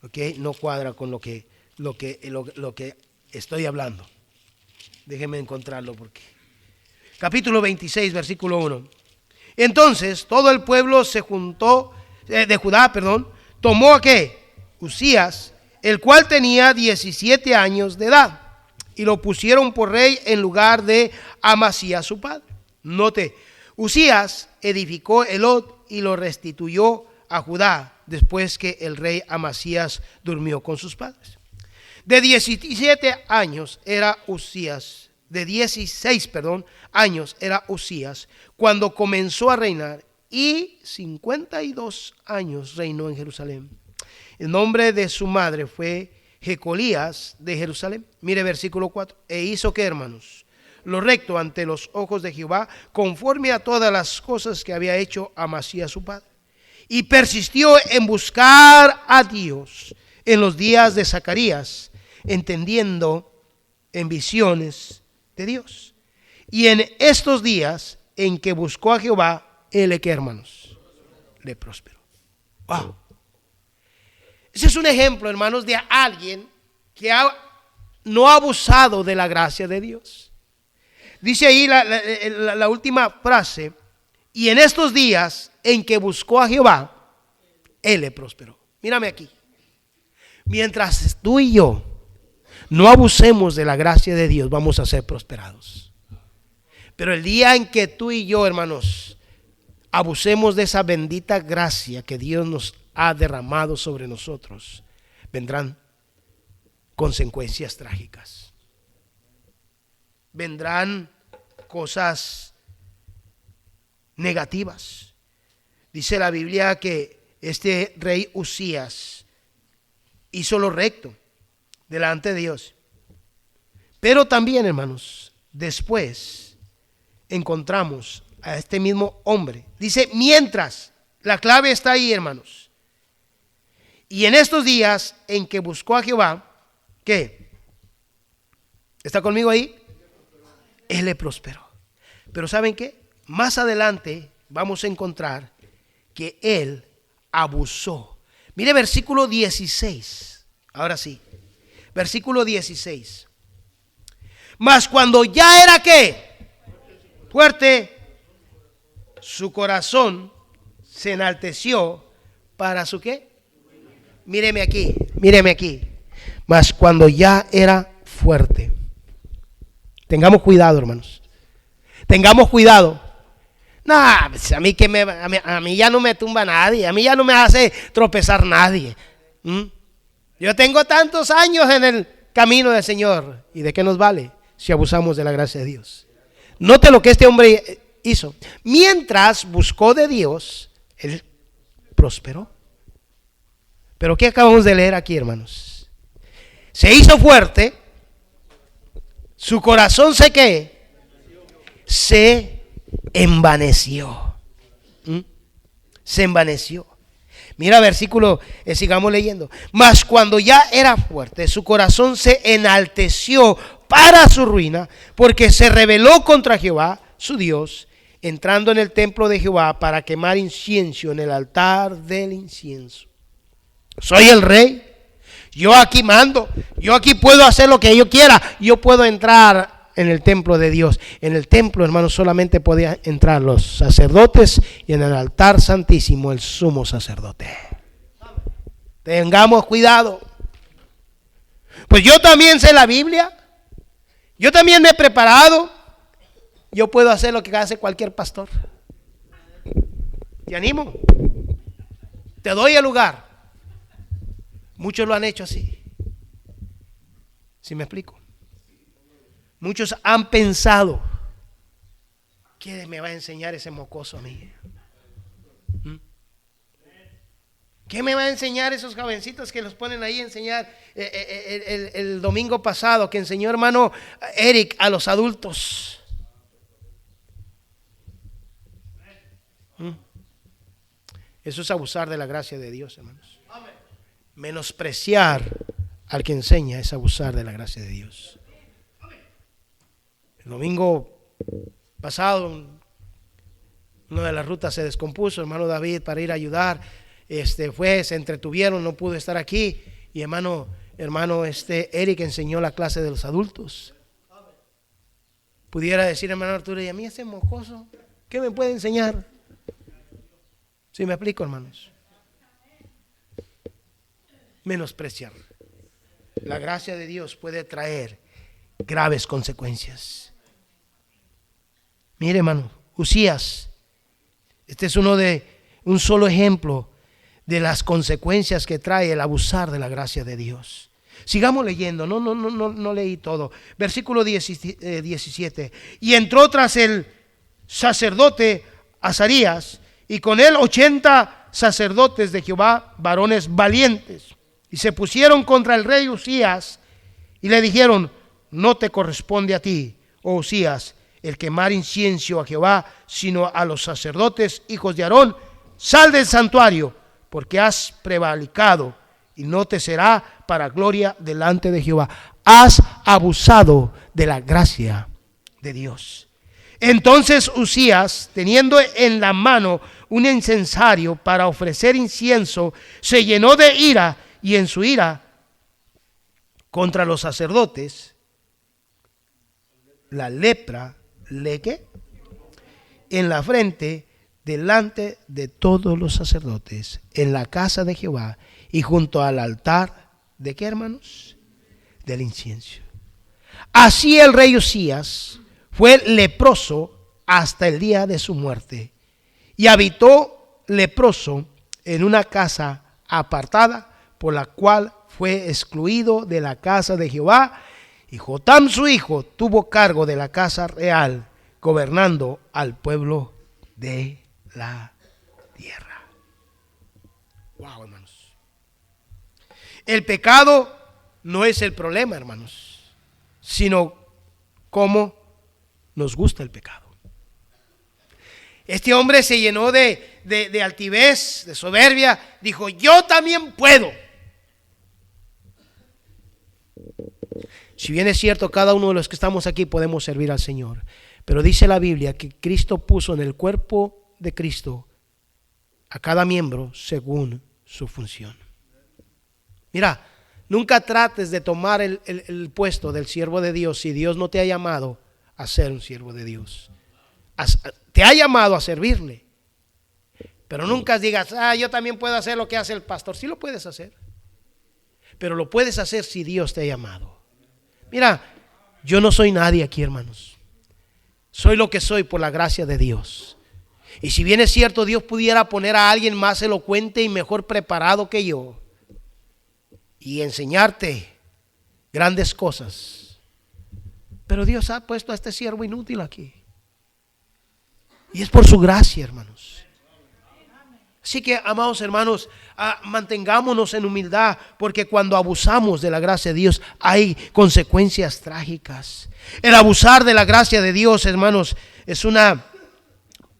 [SPEAKER 1] ¿Ok? No cuadra con lo que estoy hablando. Déjeme encontrarlo porque... Capítulo 26, versículo 1. Entonces todo el pueblo se juntó, de Judá, tomó a ¿qué? Usías, el cual tenía 17 años de edad, y lo pusieron por rey en lugar de Amasías su padre. Note, Usías edificó Elot y lo restituyó a Judá después que el rey Amasías durmió con sus padres. De 17 años era Usías, de 16, años era Usías cuando comenzó a reinar, y 52 años reinó en Jerusalén. El nombre de su madre fue Jecolías de Jerusalén. Mire versículo 4. E hizo que, hermanos, lo recto ante los ojos de Jehová, conforme a todas las cosas que había hecho Amasías su padre. Y persistió en buscar a Dios en los días de Zacarías, entendiendo en visiones de Dios. Y en estos días en que buscó a Jehová, él, ¿qué, hermanos? Le prosperó. Wow. Ese es un ejemplo, hermanos, de alguien que no ha abusado de la gracia de Dios. Dice ahí la última frase: y en estos días en que buscó a Jehová, él le prosperó. Mírame aquí. Mientras tú y yo no abusemos de la gracia de Dios, vamos a ser prosperados. Pero el día en que tú y yo, hermanos, abusemos de esa bendita gracia que Dios nos ha derramado sobre nosotros, vendrán consecuencias trágicas. Vendrán cosas negativas. Dice la Biblia que este rey Usías hizo lo recto delante de Dios. Pero también, hermanos, después encontramos a este mismo hombre. Dice, mientras, la clave está ahí, hermanos. Y en estos días en que buscó a Jehová, ¿qué? ¿Está conmigo ahí? Él le prosperó. Pero ¿saben qué? Más adelante vamos a encontrar que él abusó. Mire versículo 16. Ahora sí. Versículo 16. Mas cuando ya era ¿qué? Fuerte, su corazón se enalteció para su ¿qué? Míreme aquí, míreme aquí. Mas cuando ya era fuerte. Tengamos cuidado, hermanos. Tengamos cuidado. No, pues a mí ya no me tumba nadie. A mí ya no me hace tropezar nadie. Yo tengo tantos años en el camino del Señor. ¿Y de qué nos vale si abusamos de la gracia de Dios? Note lo que este hombre hizo. Mientras buscó de Dios, él prosperó. Pero ¿qué acabamos de leer aquí, hermanos? Se hizo fuerte. Su corazón se ¿qué? Se envaneció. Se envaneció. Mira versículo, sigamos leyendo. Mas cuando ya era fuerte, su corazón se enalteció para su ruina, porque se rebeló contra Jehová, su Dios, entrando en el templo de Jehová para quemar incienso en el altar del incienso. Soy el rey. Yo aquí mando, yo aquí puedo hacer lo que yo quiera, yo puedo entrar en el templo de Dios. En el templo, hermanos, solamente podían entrar los sacerdotes y en el altar santísimo el sumo sacerdote. Tengamos cuidado. Pues yo también sé la Biblia, yo también me he preparado, yo puedo hacer lo que hace cualquier pastor. Te animo, te doy el lugar. Muchos lo han hecho así. ¿Sí me explico? Muchos han pensado, ¿qué me va a enseñar ese mocoso a mí? ¿Qué me va a enseñar esos jovencitos que los ponen ahí a enseñar el domingo pasado que enseñó hermano Eric a los adultos? Eso es abusar de la gracia de Dios, hermanos. Menospreciar al que enseña es abusar de la gracia de Dios. El domingo pasado una de las rutas se descompuso, hermano David, para ir a ayudar, se entretuvieron, no pudo estar aquí, y hermano Eric enseñó la clase de los adultos. Pudiera decir hermano Arturo, y a mí ese mocoso, ¿qué me puede enseñar? ¿Sí me explico, hermanos? Menospreciar. La gracia de Dios puede traer graves consecuencias. Mire, hermano, Usías, este es un solo ejemplo de las consecuencias que trae el abusar de la gracia de Dios. Sigamos leyendo, no leí todo. Versículo 17. Y entró tras el sacerdote Azarías, y con él 80 sacerdotes de Jehová, varones valientes. Y se pusieron contra el rey Usías y le dijeron: no te corresponde a ti, oh Usías, el quemar incienso a Jehová, sino a los sacerdotes, hijos de Aarón. Sal del santuario, porque has prevaricado, y no te será para gloria delante de Jehová. Has abusado de la gracia de Dios. Entonces Usías, teniendo en la mano un incensario para ofrecer incienso, se llenó de ira, y en su ira contra los sacerdotes, la lepra le ¿qué? En la frente delante de todos los sacerdotes en la casa de Jehová y junto al altar de ¿qué, hermanos? del incienso. Así el rey Usías fue leproso hasta el día de su muerte, y habitó leproso en una casa apartada, por la cual fue excluido de la casa de Jehová. Y Jotam su hijo tuvo cargo de la casa real, gobernando al pueblo de la tierra. Wow, hermanos. El pecado no es el problema, hermanos, sino cómo nos gusta el pecado. Este hombre se llenó de altivez, de soberbia. Dijo, yo también puedo. Si bien es cierto, cada uno de los que estamos aquí podemos servir al Señor, pero dice la Biblia que Cristo puso en el cuerpo de Cristo a cada miembro según su función. Mira, nunca trates de tomar el puesto del siervo de Dios si Dios no te ha llamado a ser un siervo de Dios. Te ha llamado a servirle, pero nunca digas, yo también puedo hacer lo que hace el pastor. Sí lo puedes hacer, pero lo puedes hacer si Dios te ha llamado. Mira, yo no soy nadie aquí, hermanos. Soy lo que soy por la gracia de Dios. Y si bien es cierto, Dios pudiera poner a alguien más elocuente y mejor preparado que yo y enseñarte grandes cosas, pero Dios ha puesto a este siervo inútil aquí. Y es por su gracia, hermanos. Así que, amados hermanos, mantengámonos en humildad, porque cuando abusamos de la gracia de Dios hay consecuencias trágicas. El abusar de la gracia de Dios, hermanos, es una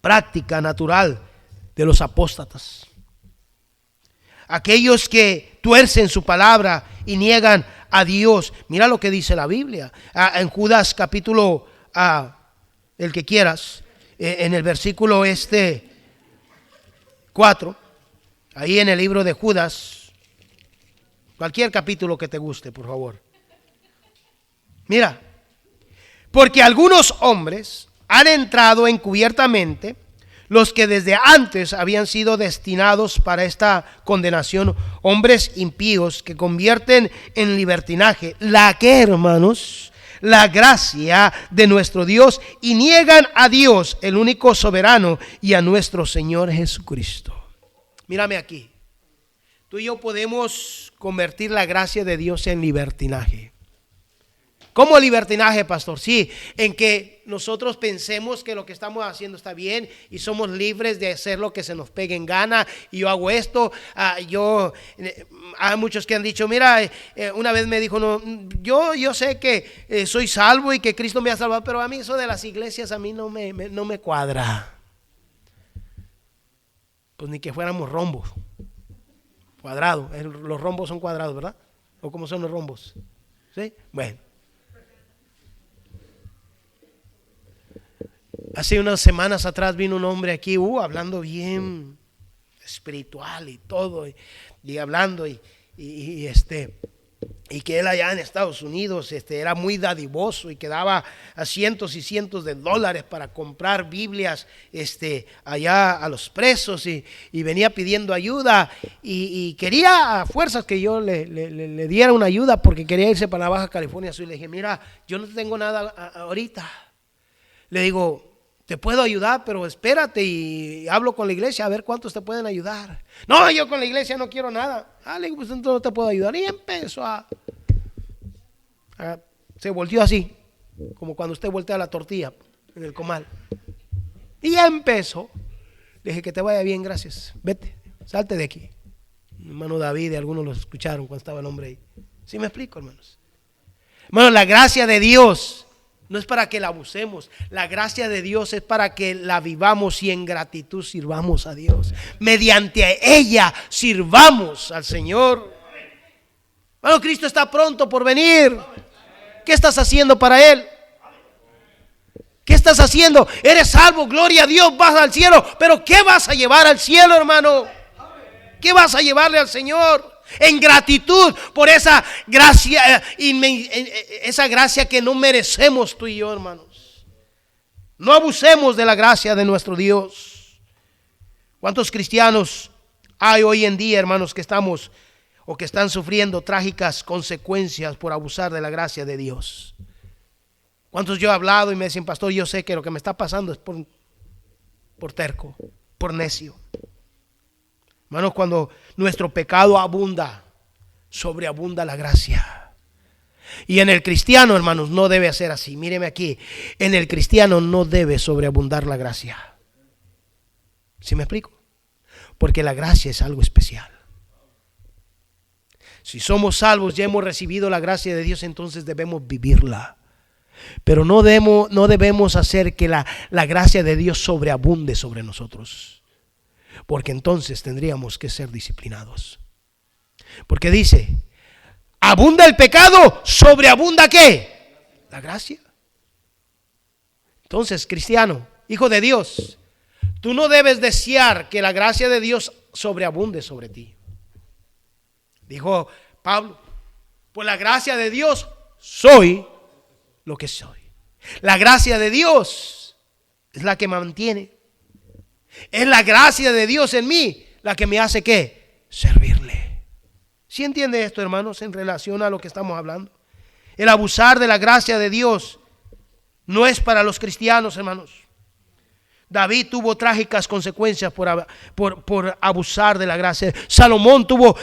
[SPEAKER 1] práctica natural de los apóstatas. Aquellos que tuercen su palabra y niegan a Dios. Mira lo que dice la Biblia. En Judas capítulo, el que quieras, en el versículo 4, ahí en el libro de Judas, cualquier capítulo que te guste, por favor. Mira, porque algunos hombres han entrado encubiertamente, los que desde antes habían sido destinados para esta condenación, hombres impíos que convierten en libertinaje la gracia de nuestro Dios, y niegan a Dios, el único soberano, y a nuestro Señor Jesucristo. Mírame aquí. Tú y yo podemos convertir la gracia de Dios en libertinaje. ¿Cómo libertinaje, pastor? Sí, en que nosotros pensemos que lo que estamos haciendo está bien y somos libres de hacer lo que se nos pegue en gana. Y yo hago esto. Hay muchos que han dicho, mira, una vez me dijo, no, yo sé que soy salvo y que Cristo me ha salvado, pero a mí eso de las iglesias a mí no me cuadra. Pues ni que fuéramos rombos, cuadrados. Los rombos son cuadrados, ¿verdad? ¿O cómo son los rombos? ¿Sí? Bueno. Hace unas semanas atrás vino un hombre aquí, hablando bien espiritual y todo, y hablando y que él allá en Estados Unidos era muy dadivoso y que daba a cientos y cientos de dólares para comprar Biblias allá a los presos, y venía pidiendo ayuda y quería a fuerzas que yo le diera una ayuda, porque quería irse para la Baja California Sur. Le dije, mira, yo no tengo nada ahorita. Le digo, te puedo ayudar, pero espérate y hablo con la iglesia a ver cuántos te pueden ayudar. No, yo con la iglesia no quiero nada. Le digo, pues entonces no te puedo ayudar. Y empezó se volteó así, como cuando usted voltea la tortilla en el comal. Y ya empezó. Le dije, que te vaya bien, gracias. Vete, salte de aquí. Mi hermano David y algunos lo escucharon cuando estaba el hombre ahí. ¿Sí me explico, hermanos? Hermanos, la gracia de Dios no es para que la abusemos. La gracia de Dios es para que la vivamos y en gratitud sirvamos a Dios. Mediante ella sirvamos al Señor. Bueno, Cristo está pronto por venir. ¿Qué estás haciendo para Él? ¿Qué estás haciendo? Eres salvo, gloria a Dios, vas al cielo. Pero ¿qué vas a llevar al cielo, hermano? ¿Qué vas a llevarle al Señor? En gratitud por esa gracia, esa gracia que no merecemos tú y yo, hermanos. No abusemos de la gracia de nuestro Dios. ¿Cuántos cristianos hay hoy en día, hermanos, que estamos o que están sufriendo trágicas consecuencias por abusar de la gracia de Dios. ¿Cuántos yo he hablado y me dicen, pastor, yo sé que lo que me está pasando es por terco, por necio? Hermanos, cuando nuestro pecado abunda, sobreabunda la gracia. Y en el cristiano, hermanos, no debe ser así. Míreme aquí, en el cristiano no debe sobreabundar la gracia. ¿Sí me explico? Porque la gracia es algo especial. Si somos salvos, ya hemos recibido la gracia de Dios, entonces debemos vivirla. Pero no debemos hacer que la gracia de Dios sobreabunde sobre nosotros, porque entonces tendríamos que ser disciplinados. Porque dice, abunda el pecado, sobreabunda ¿qué? La gracia. Entonces, cristiano, hijo de Dios, tú no debes desear que la gracia de Dios sobreabunde sobre ti. Dijo Pablo, por la gracia de Dios soy lo que soy. La gracia de Dios es la que me mantiene. Es la gracia de Dios en mí la que me hace ¿qué? Servirle. ¿Sí entiende esto, hermanos, en relación a lo que estamos hablando? El abusar de la gracia de Dios no es para los cristianos, hermanos. David tuvo trágicas consecuencias por abusar de la gracia. Salomón tuvo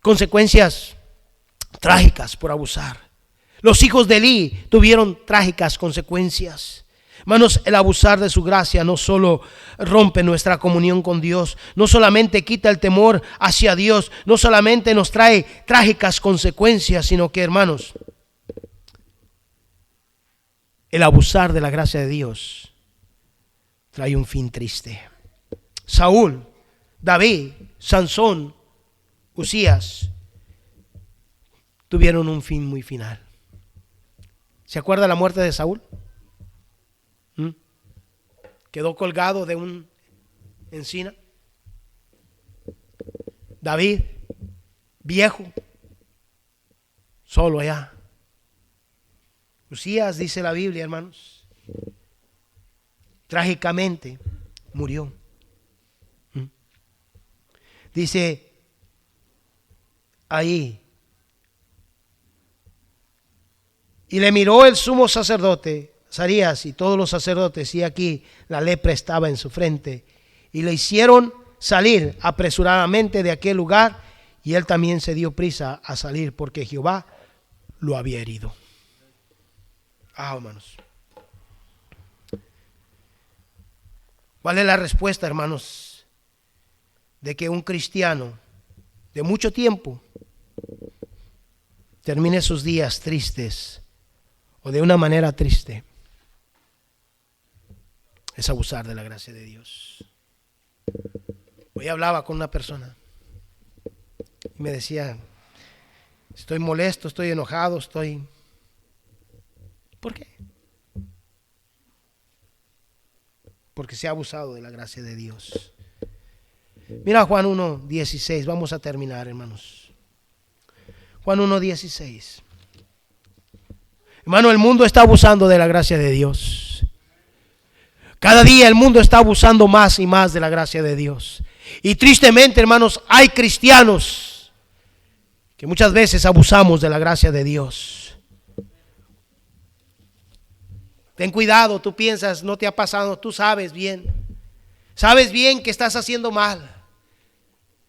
[SPEAKER 1] consecuencias trágicas por abusar. Los hijos de Elí tuvieron trágicas consecuencias. Hermanos, el abusar de su gracia no solo rompe nuestra comunión con Dios, no solamente quita el temor hacia Dios, no solamente nos trae trágicas consecuencias, sino que, hermanos, el abusar de la gracia de Dios trae un fin triste. Saúl, David, Sansón, Usías tuvieron un fin muy final. ¿Se acuerda la muerte de Saúl? Quedó colgado de un encina. David, viejo, solo allá. Usías, dice la Biblia, hermanos, trágicamente murió. Dice ahí, y le miró el sumo sacerdote Azarías y todos los sacerdotes, y aquí la lepra estaba en su frente, y le hicieron salir apresuradamente de aquel lugar, y él también se dio prisa a salir porque Jehová lo había herido. Hermanos, ¿cuál es la respuesta, hermanos, de que un cristiano de mucho tiempo termine sus días tristes o de una manera triste? Es abusar de la gracia de Dios. Hoy hablaba con una persona y me decía, estoy molesto, estoy enojado, ¿Por qué? Porque se ha abusado de la gracia de Dios. Mira Juan 1:16, vamos a terminar, hermanos. Juan 1:16. Hermano, el mundo está abusando de la gracia de Dios. Cada día el mundo está abusando más y más de la gracia de Dios. Y tristemente, hermanos, hay cristianos que muchas veces abusamos de la gracia de Dios. Ten cuidado, tú piensas, no te ha pasado, tú sabes bien que estás haciendo mal.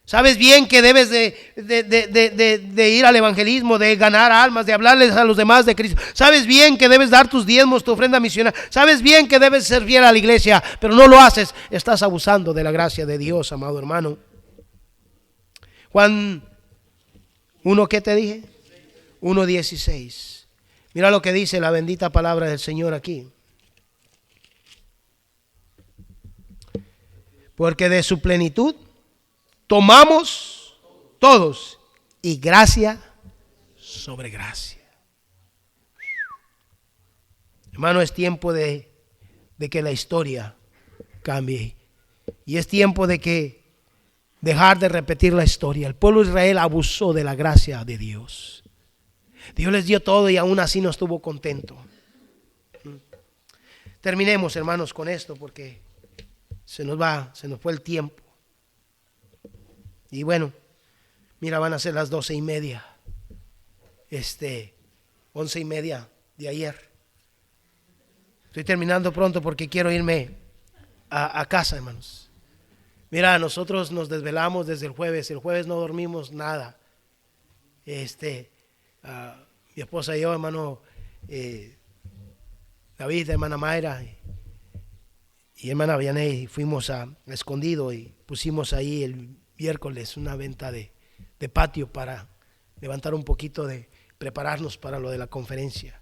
[SPEAKER 1] Sabes bien que debes de ir al evangelismo, de ganar almas, de hablarles a los demás de Cristo. Sabes bien que debes dar tus diezmos, tu ofrenda misionera. Sabes bien que debes servir a la iglesia, pero no lo haces. Estás abusando de la gracia de Dios, amado hermano. Juan 1, ¿qué te dije? 1:16. Mira lo que dice la bendita palabra del Señor aquí. Porque de su plenitud tomamos todos, y gracia sobre gracia. Hermano, es tiempo de que la historia cambie. Y es tiempo de que dejar de repetir la historia. El pueblo de Israel abusó de la gracia de Dios. Dios les dio todo y aún así no estuvo contento. Terminemos, hermanos, con esto porque se nos fue el tiempo. Y bueno, mira, van a ser las 12:30. 11:30 de ayer. Estoy terminando pronto porque quiero irme a casa, hermanos. Mira, nosotros nos desvelamos desde el jueves. El jueves no dormimos nada. Mi esposa y yo, hermano David, hermana Mayra y hermana Vianey, fuimos a Escondido y pusimos ahí el miércoles una venta de patio para levantar un poquito, de prepararnos para lo de la conferencia.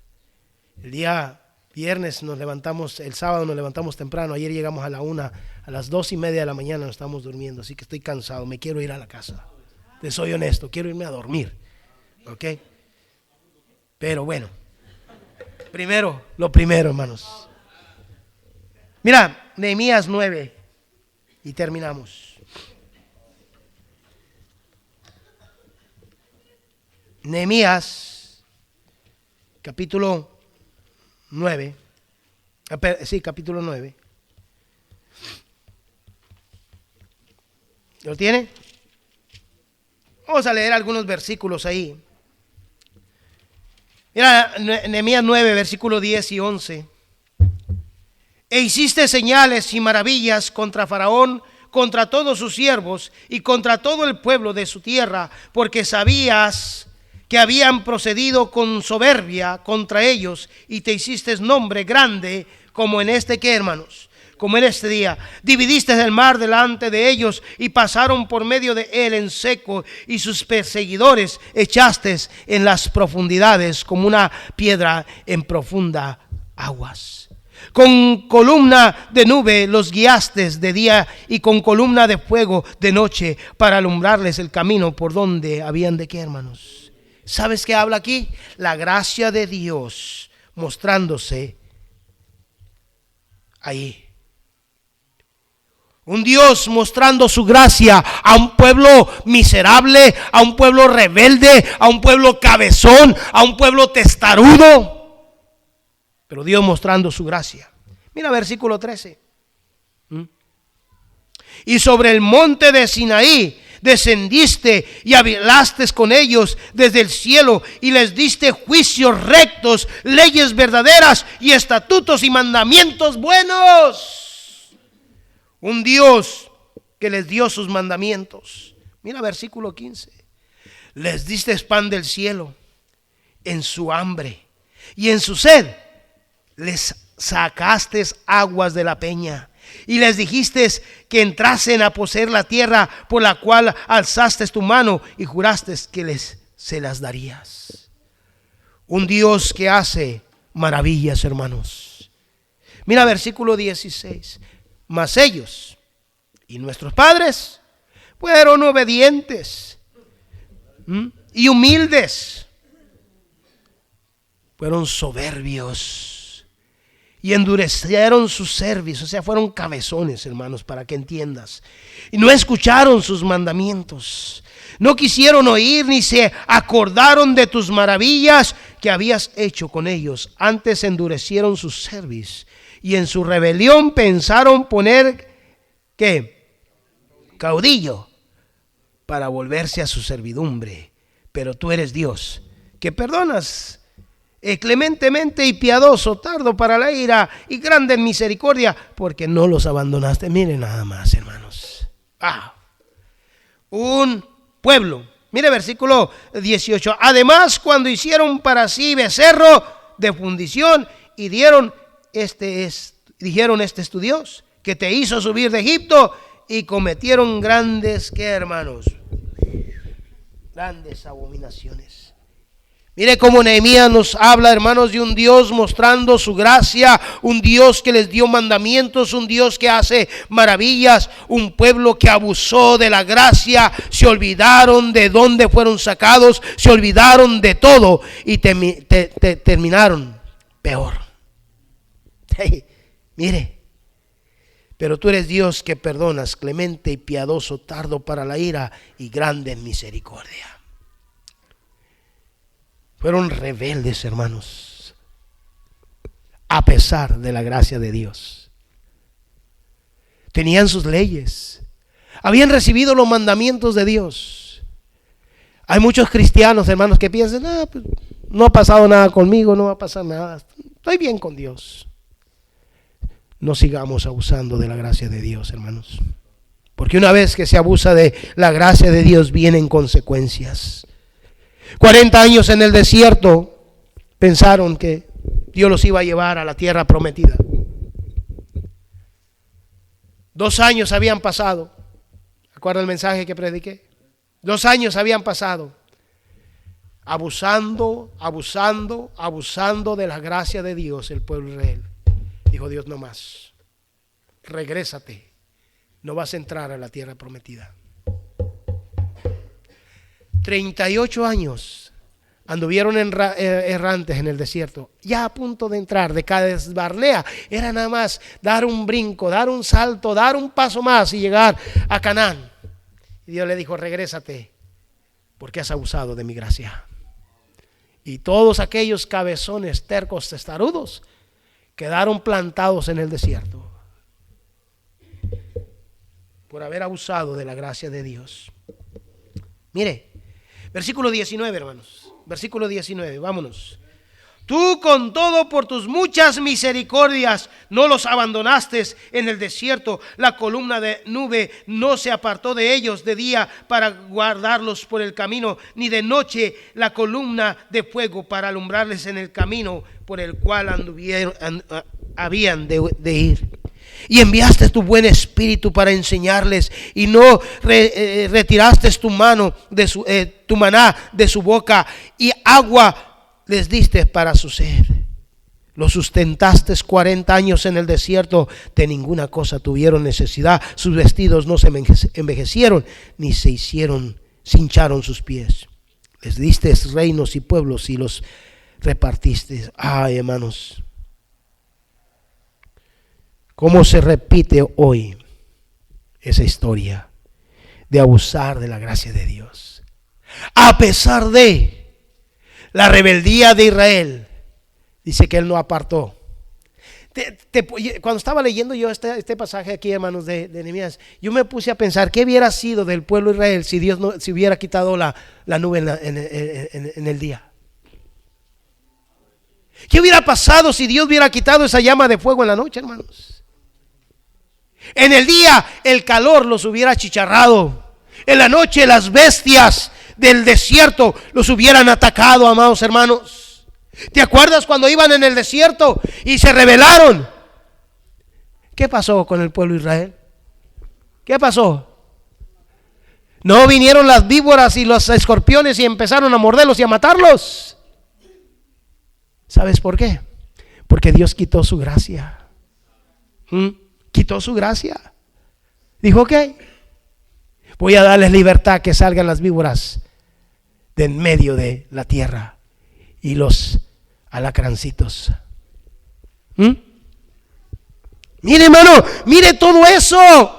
[SPEAKER 1] El día viernes nos levantamos, el sábado nos levantamos temprano. Ayer llegamos a la 1, a las 2:30 de la mañana nos estamos durmiendo, así que estoy cansado, me quiero ir a la casa. Te soy honesto, quiero irme a dormir, ¿ok? Pero bueno, lo primero, hermanos. Mira, Nehemías 9 y terminamos. Nehemías capítulo 9. Sí, capítulo 9. ¿Lo tiene? Vamos a leer algunos versículos ahí. Mira, Nehemías 9, versículo 10 y 11. E hiciste señales y maravillas contra Faraón, contra todos sus siervos y contra todo el pueblo de su tierra, porque sabías que habían procedido con soberbia contra ellos, y te hiciste nombre grande, como en ¿qué, hermanos? Como en este día. Dividiste el mar delante de ellos y pasaron por medio de él en seco, y sus perseguidores echaste en las profundidades como una piedra en profunda aguas. Con columna de nube los guiaste de día y con columna de fuego de noche para alumbrarles el camino por donde habían de ¿qué, hermanos? ¿Sabes qué habla aquí? La gracia de Dios mostrándose ahí. Un Dios mostrando su gracia a un pueblo miserable, a un pueblo rebelde, a un pueblo cabezón, a un pueblo testarudo. Pero Dios mostrando su gracia. Mira versículo 13. Y sobre el monte de Sinaí descendiste y hablaste con ellos desde el cielo y les diste juicios rectos, leyes verdaderas y estatutos y mandamientos buenos. Un Dios que les dio sus mandamientos. Mira versículo 15. Les diste pan del cielo en su hambre y en su sed les sacaste aguas de la peña. Y les dijiste que entrasen a poseer la tierra por la cual alzaste tu mano y juraste que se las darías. Un Dios que hace maravillas, hermanos. Mira versículo 16. Mas ellos y nuestros padres fueron obedientes y humildes. Fueron soberbios y endurecieron su cerviz, o sea, fueron cabezones, hermanos, para que entiendas. Y no escucharon sus mandamientos, no quisieron oír ni se acordaron de tus maravillas que habías hecho con ellos. Antes endurecieron su cerviz y en su rebelión pensaron poner ¿qué? Caudillo para volverse a su servidumbre. Pero tú eres Dios que perdonas clementemente y piadoso, tardo para la ira y grande en misericordia, porque no los abandonaste. Miren nada más, hermanos. Un pueblo. Mire versículo 18. Además, cuando hicieron para sí becerro de fundición y dijeron, este es tu Dios, que te hizo subir de Egipto, y cometieron grandes, ¿qué, hermanos? Grandes abominaciones. Mire cómo Nehemías nos habla, hermanos, de un Dios mostrando su gracia, un Dios que les dio mandamientos, un Dios que hace maravillas, un pueblo que abusó de la gracia, se olvidaron de dónde fueron sacados, se olvidaron de todo y terminaron peor. Hey, mire, pero tú eres Dios que perdonas, clemente y piadoso, tardo para la ira y grande en misericordia. Fueron rebeldes, hermanos, a pesar de la gracia de Dios. Tenían sus leyes, Habían recibido los mandamientos de Dios. Hay muchos cristianos, hermanos, que piensan, pues, no ha pasado nada conmigo, no va a pasar nada, estoy bien con Dios. No sigamos abusando de la gracia de Dios, hermanos. Porque una vez que se abusa de la gracia de Dios, vienen consecuencias. 40 años en el desierto, pensaron que Dios los iba a llevar a la tierra prometida. 2 años habían pasado. ¿Recuerda el mensaje que prediqué? 2 años habían pasado. Abusando de la gracia de Dios, el pueblo de Israel. Dijo Dios: no más. Regrésate. No vas a entrar a la tierra prometida. 38 años anduvieron errantes en el desierto, ya a punto de entrar de Cades Barnea. Era nada más dar un brinco, dar un salto, dar un paso más y llegar a Canaán. Y Dios le dijo: regrésate, porque has abusado de mi gracia. Y todos aquellos cabezones, tercos, testarudos, quedaron plantados en el desierto por haber abusado de la gracia de Dios. Mire, versículo 19, hermanos. Versículo 19, vámonos. Tú con todo por tus muchas misericordias no los abandonaste en el desierto. La columna de nube no se apartó de ellos de día para guardarlos por el camino, ni de noche la columna de fuego para alumbrarles en el camino por el cual habían de ir. Y enviaste tu buen espíritu para enseñarles, y no retiraste tu maná de su boca, y agua les diste para su sed. Los sustentaste 40 años en el desierto, de ninguna cosa tuvieron necesidad. Sus vestidos no se envejecieron, ni se hincharon sus pies. Les diste reinos y pueblos y los repartiste. Ay, hermanos, ¿cómo se repite hoy esa historia de abusar de la gracia de Dios? A pesar de la rebeldía de Israel, dice que Él no apartó. Cuando estaba leyendo yo este pasaje aquí, hermanos, de Nehemías, yo me puse a pensar qué hubiera sido del pueblo de Israel si Dios no se hubiera quitado la nube en el día. ¿Qué hubiera pasado si Dios hubiera quitado esa llama de fuego en la noche, hermanos? En el día el calor los hubiera achicharrado. En la noche las bestias del desierto los hubieran atacado, amados hermanos. ¿Te acuerdas cuando iban en el desierto y se rebelaron? ¿Qué pasó con el pueblo de Israel? ¿Qué pasó? ¿No vinieron las víboras y los escorpiones y empezaron a morderlos y a matarlos? ¿Sabes por qué? Porque Dios quitó su gracia. Quitó su gracia. Dijo: ok, voy a darles libertad, que salgan las víboras de en medio de la tierra y los alacrancitos. Mire, hermano, mire todo eso.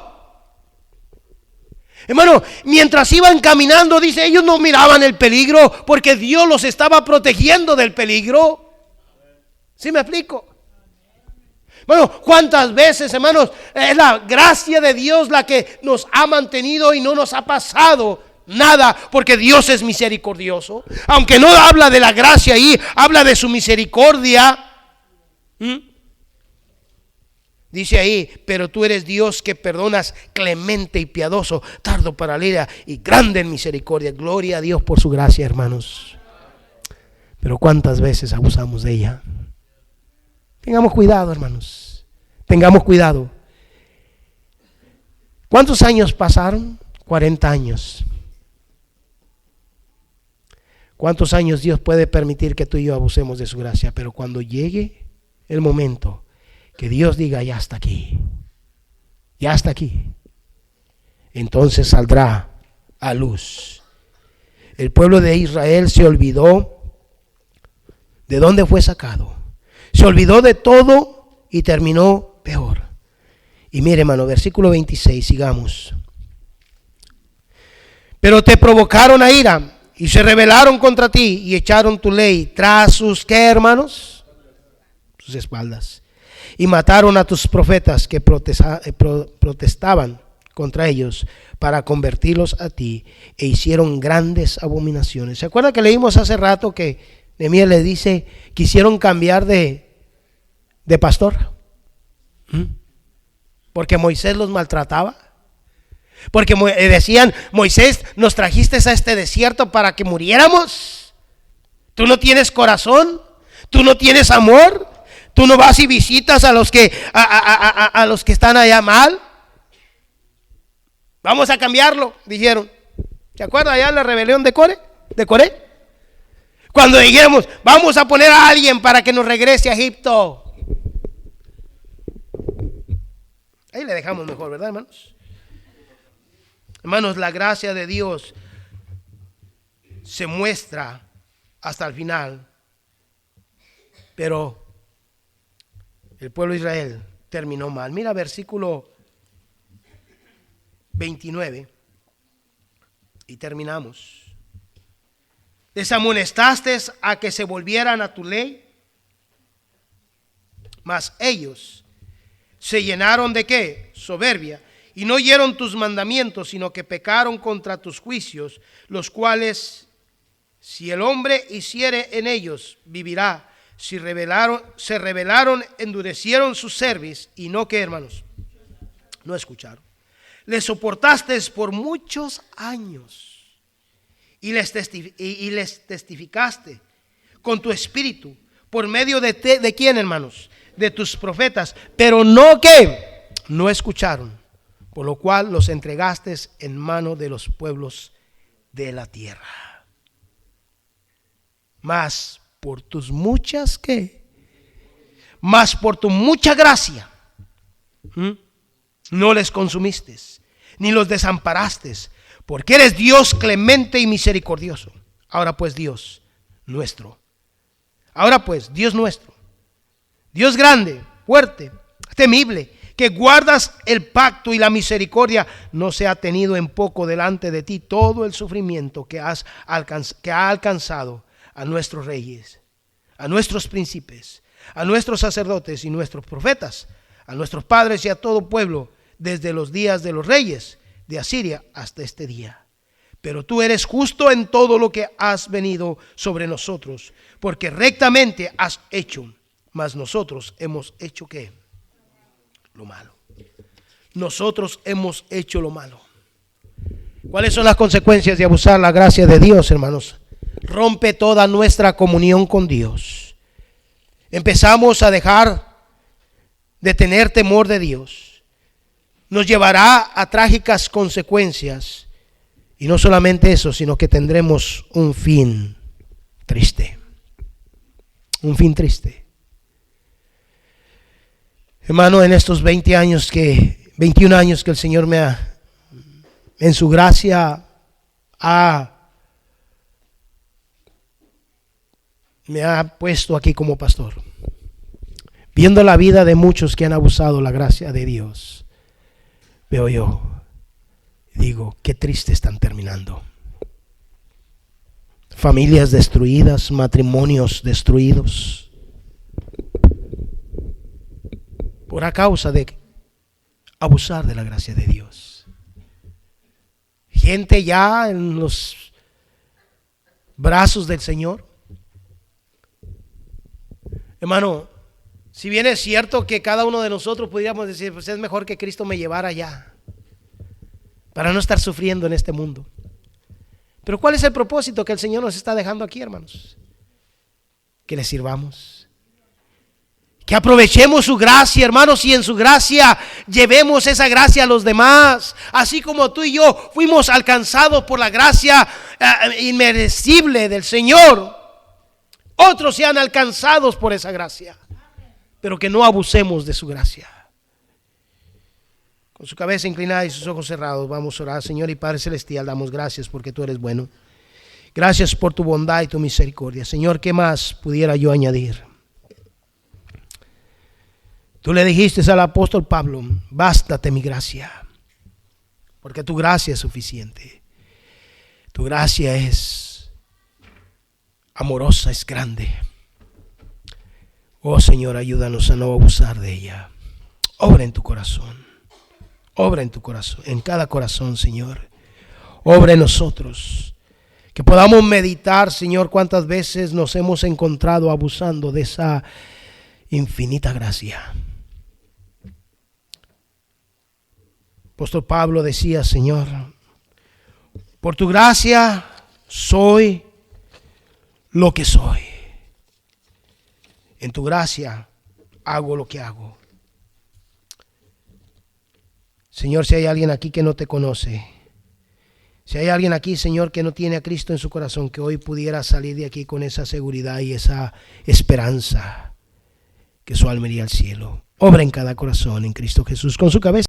[SPEAKER 1] Hermano, mientras iban caminando, dice, ellos no miraban el peligro porque Dios los estaba protegiendo del peligro. ¿Sí me explico? Bueno, ¿cuántas veces, hermanos, es la gracia de Dios la que nos ha mantenido y no nos ha pasado nada? Porque Dios es misericordioso. Aunque no habla de la gracia ahí, habla de su misericordia. Dice ahí: pero tú eres Dios que perdonas, clemente y piadoso, tardo para la ira y grande en misericordia. Gloria a Dios por su gracia, hermanos. Pero ¿cuántas veces abusamos de ella? Tengamos cuidado, hermanos. Tengamos cuidado. ¿Cuántos años pasaron? 40 años. ¿Cuántos años Dios puede permitir que tú y yo abusemos de su gracia? Pero cuando llegue el momento que Dios diga: ya está aquí, ya está aquí, entonces saldrá a luz. El pueblo de Israel se olvidó de dónde fue sacado. Se olvidó de todo y terminó peor. Y mire, hermano, versículo 26, sigamos. Pero te provocaron a ira y se rebelaron contra ti y echaron tu ley tras sus, ¿qué, hermanos? Sus espaldas. Y mataron a tus profetas que protestaban contra ellos para convertirlos a ti, e hicieron grandes abominaciones. ¿Se acuerda que leímos hace rato que Nehemías le dice, quisieron cambiar de pastor? Porque Moisés los maltrataba. Porque decían, Moisés, nos trajiste a este desierto para que muriéramos. Tú no tienes corazón, tú no tienes amor, tú no vas y visitas a los que están allá mal. Vamos a cambiarlo, dijeron. ¿Se acuerda ya la rebelión de Coré? Cuando dijéramos, vamos a poner a alguien para que nos regrese a Egipto. Ahí le dejamos mejor, ¿verdad, hermanos? Hermanos, la gracia de Dios se muestra hasta el final, pero el pueblo de Israel terminó mal. Mira versículo 29 y terminamos. Les amonestaste a que se volvieran a tu ley, mas ellos se llenaron de ¿qué? Soberbia, y no oyeron tus mandamientos, sino que pecaron contra tus juicios, los cuales, si el hombre hiciere en ellos, vivirá. Se rebelaron, endurecieron su cerviz, y no ¿qué, hermanos? No escucharon. Les soportaste por muchos años, y les testificaste con tu espíritu, por medio de ¿quién, hermanos? De tus profetas, pero no ¿qué? No escucharon. Por lo cual los entregaste en mano de los pueblos de la tierra. Mas por tus muchas ¿qué? Mas por tu mucha gracia, no les consumiste, ni los desamparaste, porque eres Dios clemente y misericordioso. Ahora pues Dios nuestro, Dios grande, fuerte, temible, que guardas el pacto y la misericordia, no se ha tenido en poco delante de ti todo el sufrimiento que ha alcanzado a nuestros reyes, a nuestros príncipes, a nuestros sacerdotes y nuestros profetas, a nuestros padres y a todo pueblo, desde los días de los reyes de Asiria hasta este día. Pero tú eres justo en todo lo que has venido sobre nosotros, porque rectamente has hecho, mas nosotros hemos hecho ¿qué? Lo malo. Nosotros hemos hecho lo malo. ¿Cuáles son las consecuencias de abusar la gracia de Dios, hermanos? Rompe toda nuestra comunión con Dios. Empezamos a dejar de tener temor de Dios. Nos llevará a trágicas consecuencias. Y no solamente eso, sino que tendremos un fin triste. Un fin triste. Hermano, en estos 21 años que el Señor en su gracia me ha puesto aquí como pastor, viendo la vida de muchos que han abusado la gracia de Dios, veo yo, digo, qué triste están terminando. Familias destruidas, matrimonios destruidos, por a causa de abusar de la gracia de Dios. Gente ya en los brazos del Señor. Hermano, si bien es cierto que cada uno de nosotros pudiéramos decir, pues es mejor que Cristo me llevara allá, para no estar sufriendo en este mundo. Pero ¿cuál es el propósito que el Señor nos está dejando aquí, hermanos? Que le sirvamos. Que aprovechemos su gracia, hermanos, y en su gracia llevemos esa gracia a los demás. Así como tú y yo fuimos alcanzados por la gracia inmerecible del Señor, otros sean alcanzados por esa gracia. Pero que no abusemos de su gracia. Con su cabeza inclinada y sus ojos cerrados, vamos a orar. Señor y Padre Celestial, damos gracias porque tú eres bueno. Gracias por tu bondad y tu misericordia. Señor, ¿qué más pudiera yo añadir? Tú le dijiste al apóstol Pablo, bástate mi gracia, porque tu gracia es suficiente. Tu gracia es amorosa, es grande. Oh Señor, ayúdanos a no abusar de ella. Obra en tu corazón, Obra en tu corazón, en cada corazón, Señor. Obra en nosotros. Que podamos meditar, Señor, cuántas veces nos hemos encontrado abusando de esa infinita gracia. Apóstol Pablo decía, Señor, por tu gracia soy lo que soy. En tu gracia hago lo que hago. Señor, si hay alguien aquí que no te conoce, si hay alguien aquí, Señor, que no tiene a Cristo en su corazón, que hoy pudiera salir de aquí con esa seguridad y esa esperanza, que su alma iría al cielo. Obra en cada corazón en Cristo Jesús con su cabeza.